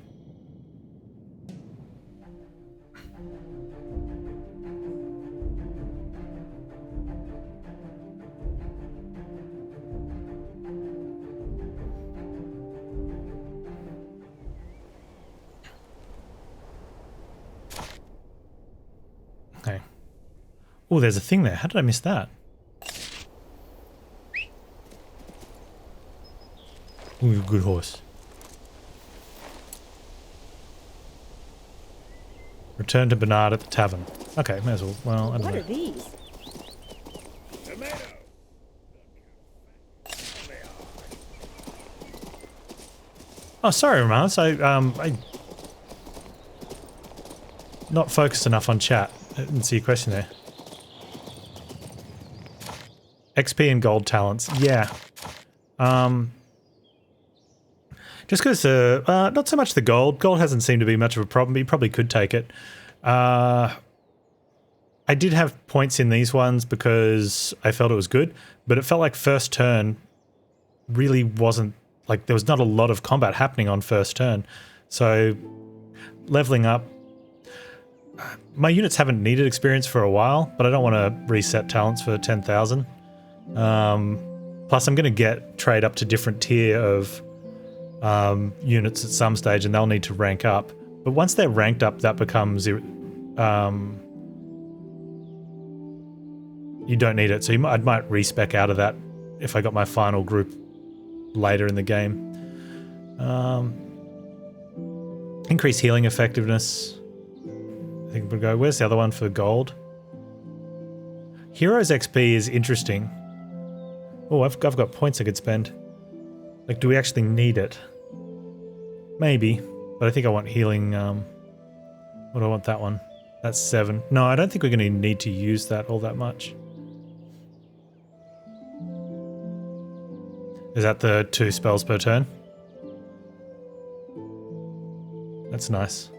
Okay. Oh, there's a thing there. How did I miss that? Ooh, good horse. Return to Bernard at the tavern. Okay, may as well. Well, I don't know. What are these? Oh, sorry, Romance. I not focused enough on chat. I didn't see a question there. XP and gold talents. Yeah. Just because, not so much the gold. Gold hasn't seemed to be much of a problem, but you probably could take it. I did have points in these ones because I felt it was good, but it felt like first turn really wasn't, like there was not a lot of combat happening on first turn. So leveling up, my units haven't needed experience for a while, but I don't want to reset talents for 10,000. Plus I'm going to get trade up to different tier of units at some stage, and they'll need to rank up. But once they're ranked up, that becomes you don't need it. So I might respec out of that if I got my final group later in the game. Increase healing effectiveness. I think we'll go. Where's the other one for gold? Heroes XP is interesting. Oh, I've got points I could spend. Like, do we actually need it? Maybe, but I think I want healing. What do I want that one? That's 7. No, I don't think we're going to need to use that all that much. Is that the 2 spells per turn? That's nice.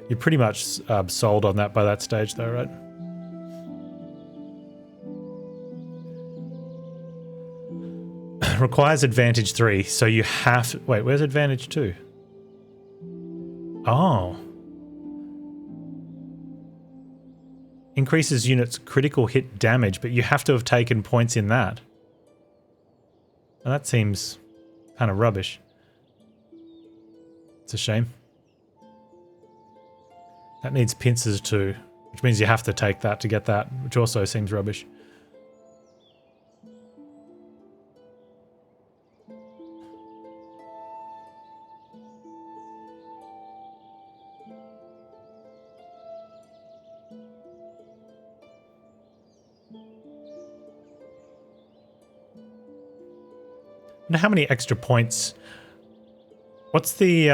You're pretty much sold on that by that stage though, right? Requires advantage 3, so you have to... Wait, where's advantage 2? Oh. Increases units' critical hit damage, but you have to have taken points in that. Well, that seems kind of rubbish. It's a shame. That needs pincers too, which means you have to take that to get that, which also seems rubbish. And how many extra points? What's the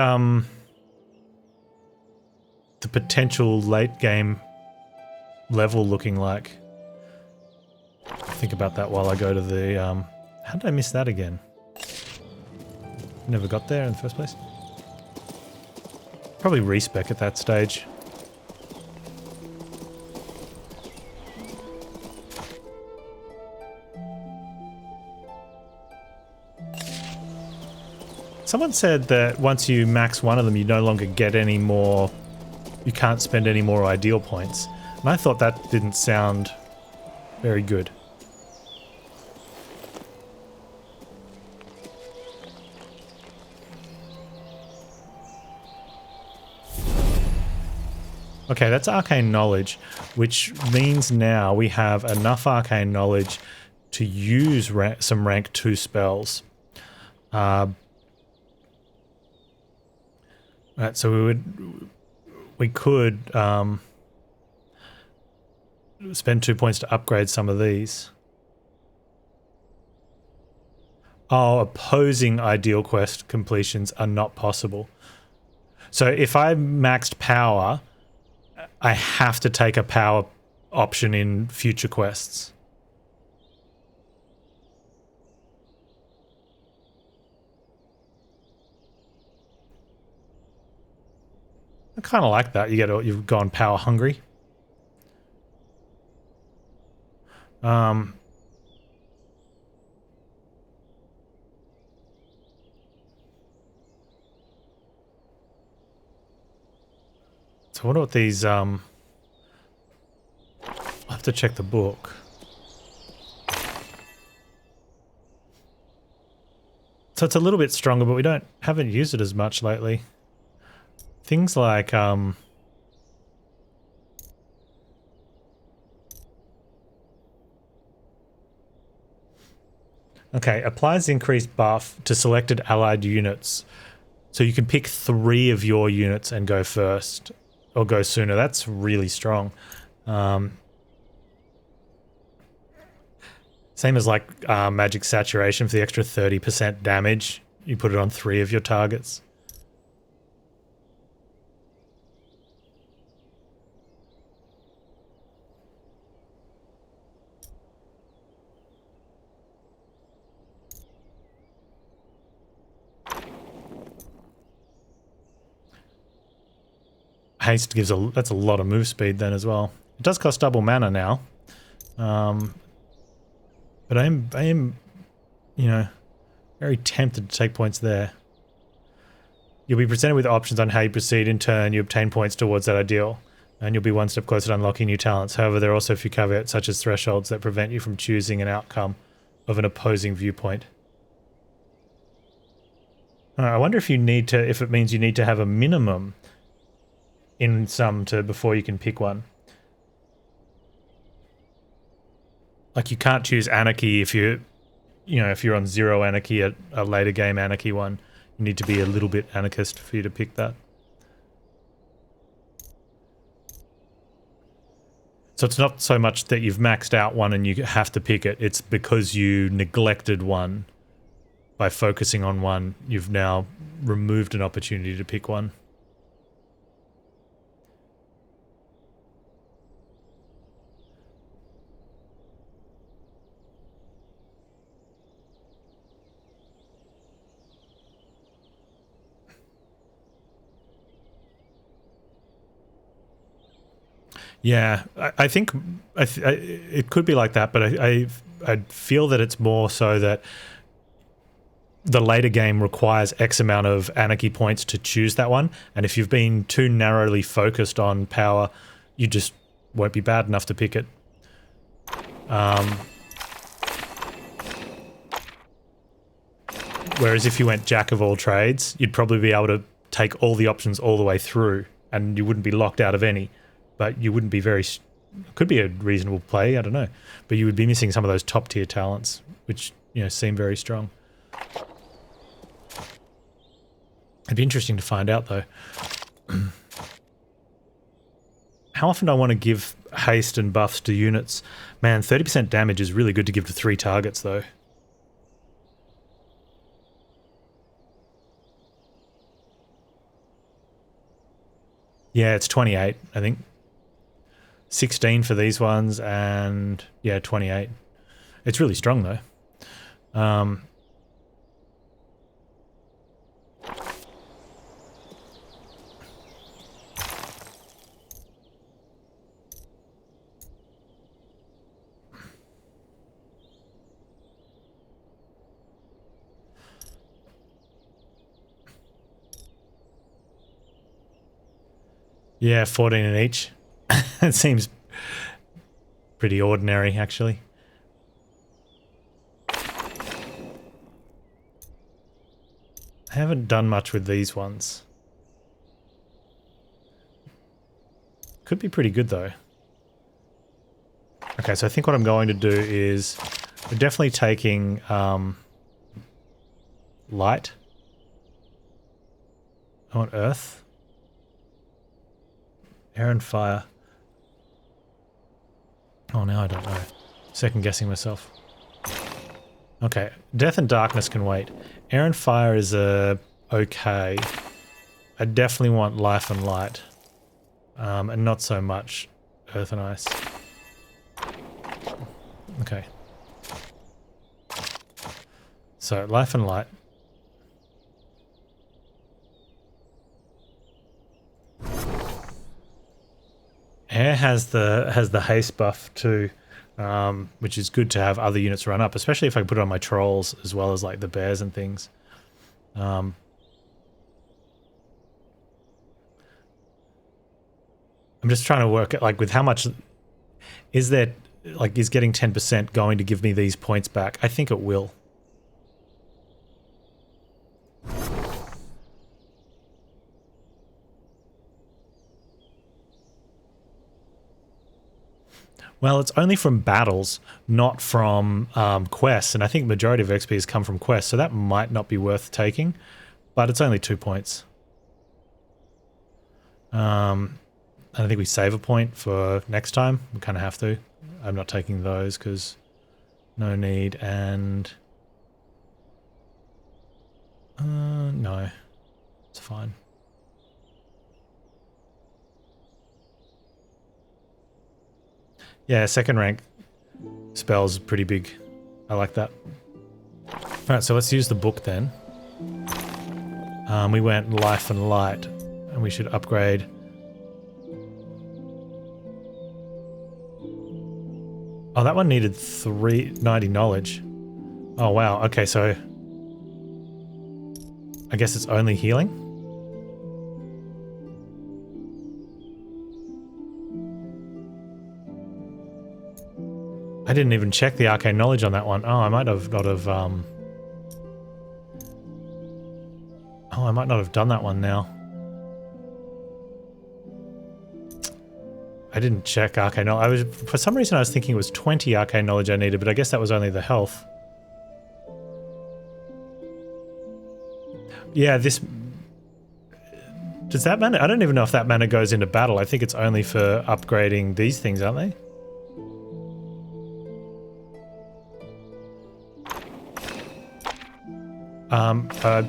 potential late game level looking like? Think about that while I go to the how did I miss that again? Never got there in the first place. Probably respec at that stage. Someone said that once you max one of them, you no longer get any more, you can't spend any more ideal points. And I thought that didn't sound very good. Okay, that's arcane knowledge, which means now we have enough arcane knowledge to use some rank 2 spells. Right, so we could spend 2 points to upgrade some of these. Oh, opposing ideal quest completions are not possible. So if I maxed power, I have to take a power option in future quests. I kind of like that. You've gone power hungry. So I wonder what these I'll have to check the book. So it's a little bit stronger, but we haven't used it as much lately. Things like okay, applies increased buff to selected allied units. So you can pick 3 of your units and go first or go sooner. That's really strong. Same as like magic saturation for the extra 30% damage. You put it on 3 of your targets. Haste gives that's a lot of move speed then as well. It does cost double mana now. But I am, you know, very tempted to take points there. You'll be presented with options on how you proceed. In turn, you obtain points towards that ideal, and you'll be one step closer to unlocking new talents. However, there are also a few caveats, such as thresholds that prevent you from choosing an outcome of an opposing viewpoint. I wonder if if it means you need to have a minimum in some before you can pick one. Like you can't choose anarchy if you're on 0 anarchy at a later game anarchy one. You need to be a little bit anarchist for you to pick that. So it's not so much that you've maxed out one and you have to pick it. It's because you neglected one. By focusing on one, you've now removed an opportunity to pick one. Yeah, I think it could be like that, but I feel that it's more so that the later game requires X amount of anarchy points to choose that one, and if you've been too narrowly focused on power, you just won't be bad enough to pick it. Whereas if you went jack of all trades, you'd probably be able to take all the options all the way through, and you wouldn't be locked out of any, but you wouldn't be very... Could be a reasonable play, I don't know. But you would be missing some of those top tier talents, which, you know, seem very strong. It'd be interesting to find out, though. How often do I want to give haste and buffs to units? Man, 30% damage is really good to give to 3 targets, though. Yeah, it's 28, I think. 16 for these ones, and yeah, 28. It's really strong, though. Yeah, 14 in each. It seems pretty ordinary, actually. I haven't done much with these ones. Could be pretty good, though. Okay, so I think what I'm going to do is... we're definitely taking light. I want earth. Air and fire. Oh, now I don't know. Second guessing myself. Okay, death and darkness can wait. Air and fire is okay. I definitely want life and light. And not so much earth and ice. Okay. So, life and light. Air has the haste buff too, which is good to have other units run up, especially if I put it on my trolls as well as like the bears and things. I'm just trying to work it, like, with how much is there, like, is getting 10% going to give me these points back? I think it will. Well, it's only from battles, not from quests, and I think majority of XP has come from quests, so that might not be worth taking, but it's only 2 points. I think we save a point for next time. We kind of have to. I'm not taking those because no need, and no, it's fine. Yeah, second rank spells pretty big. I like that. Alright, so let's use the book then. We went life and light, and we should upgrade. Oh, that one needed 390 knowledge. Oh, wow. Okay, so I guess it's only healing? I didn't even check the arcane knowledge on that one. Oh, I might have not have, oh, I might not have done that one now. I didn't check arcane knowledge. For some reason I was thinking it was 20 arcane knowledge I needed, but I guess that was only the health. Yeah, this... Does that mana... I don't even know if that mana goes into battle. I think it's only for upgrading these things, aren't they?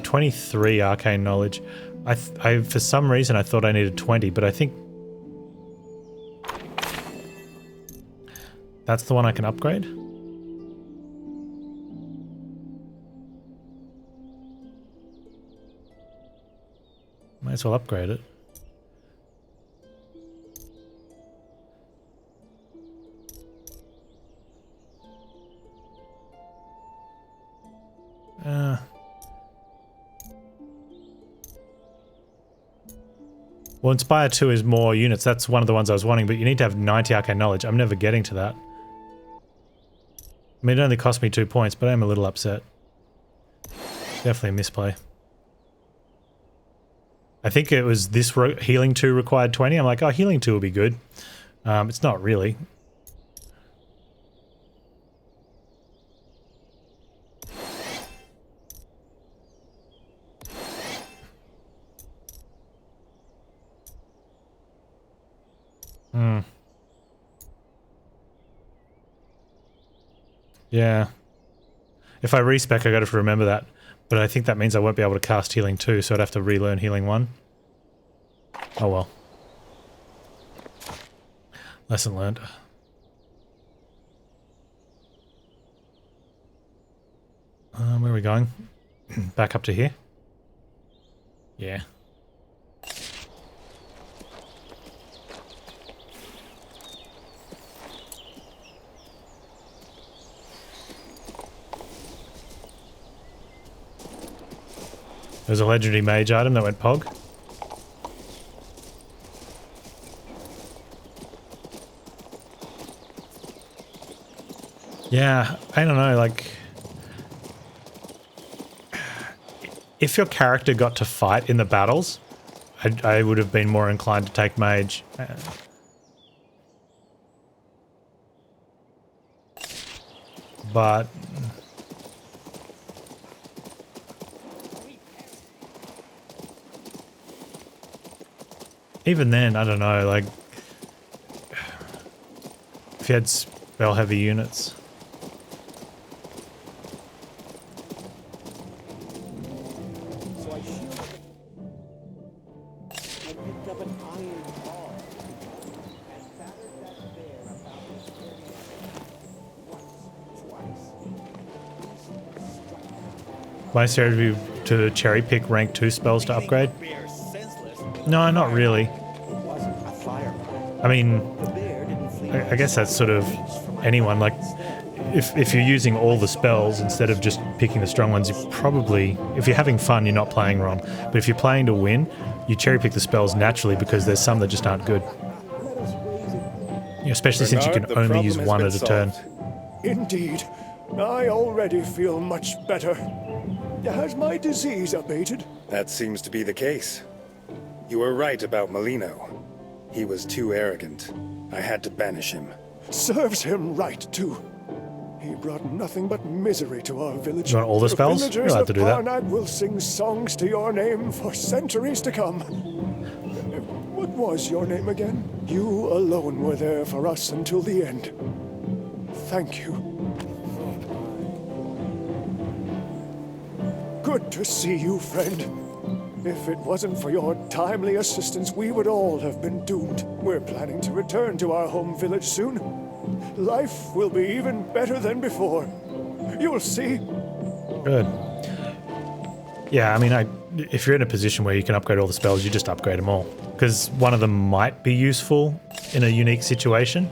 23 arcane knowledge. I for some reason I thought I needed 20, but I think that's the one I can upgrade. Might as well upgrade it. Well, Inspire 2 is more units. That's one of the ones I was wanting, but you need to have 90 arcane knowledge. I'm never getting to that. I mean, it only cost me 2 points, but I'm a little upset. Definitely a misplay. I think it was this healing 2 required 20. I'm like, oh, healing 2 will be good. It's not really. Yeah. If I respec, I got to remember that. But I think that means I won't be able to cast healing 2, so I'd have to relearn healing 1. Oh well. Lesson learned. Where are we going? Back up to here? Yeah. There's a legendary mage item that went pog. Yeah, I don't know, like... If your character got to fight in the battles, I would have been more inclined to take mage. But... Even then, I don't know, like... If you had spell-heavy units... My strategy to cherry pick rank 2 spells to upgrade? No, not really. I mean, I guess that's sort of anyone. Like, if you're using all the spells instead of just picking the strong ones, you probably, if you're having fun, you're not playing wrong. But if you're playing to win, you cherry pick the spells naturally because there's some that just aren't good. Especially since you can only use one at a turn. Indeed. I already feel much better. Has my disease abated? That seems to be the case. You were right about Molino. He was too arrogant. I had to banish him. Serves him right, too. He brought nothing but misery to our village. You want all the spells? You're allowed to do that. Villagers of Parnad will sing songs to your name for centuries to come. What was your name again? You alone were there for us until the end. Thank you. Good to see you, friend. If it wasn't for your timely assistance, we would all have been doomed. We're planning to return to our home village soon. Life will be even better than before. You'll see. Good. Yeah, I mean, if you're in a position where you can upgrade all the spells, you just upgrade them all. Because one of them might be useful in a unique situation.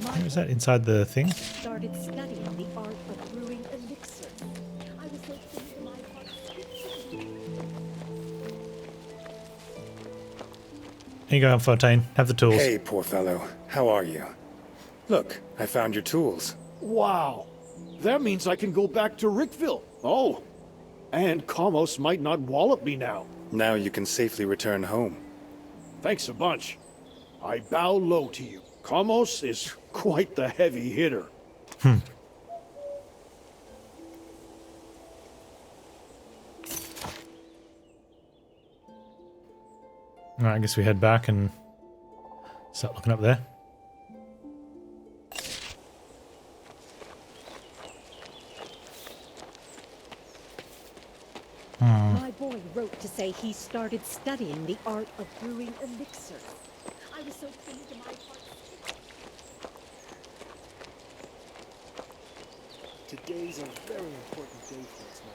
Where is that? Inside the thing? Started studying the art of brewing elixir. I was so pleased in my heart. Here you go, 14. Have the tools. Hey, poor fellow. How are you? Look, I found your tools. Wow. That means I can go back to Rickville. Oh. And Kamos might not wallop me now. Now you can safely return home. Thanks a bunch. I bow low to you. Kamos is quite the heavy hitter. Alright, I guess we head back and start looking up there. My boy wrote to say he started studying the art of brewing elixir. I was so pleased in my heart. Today's a very important day for us, my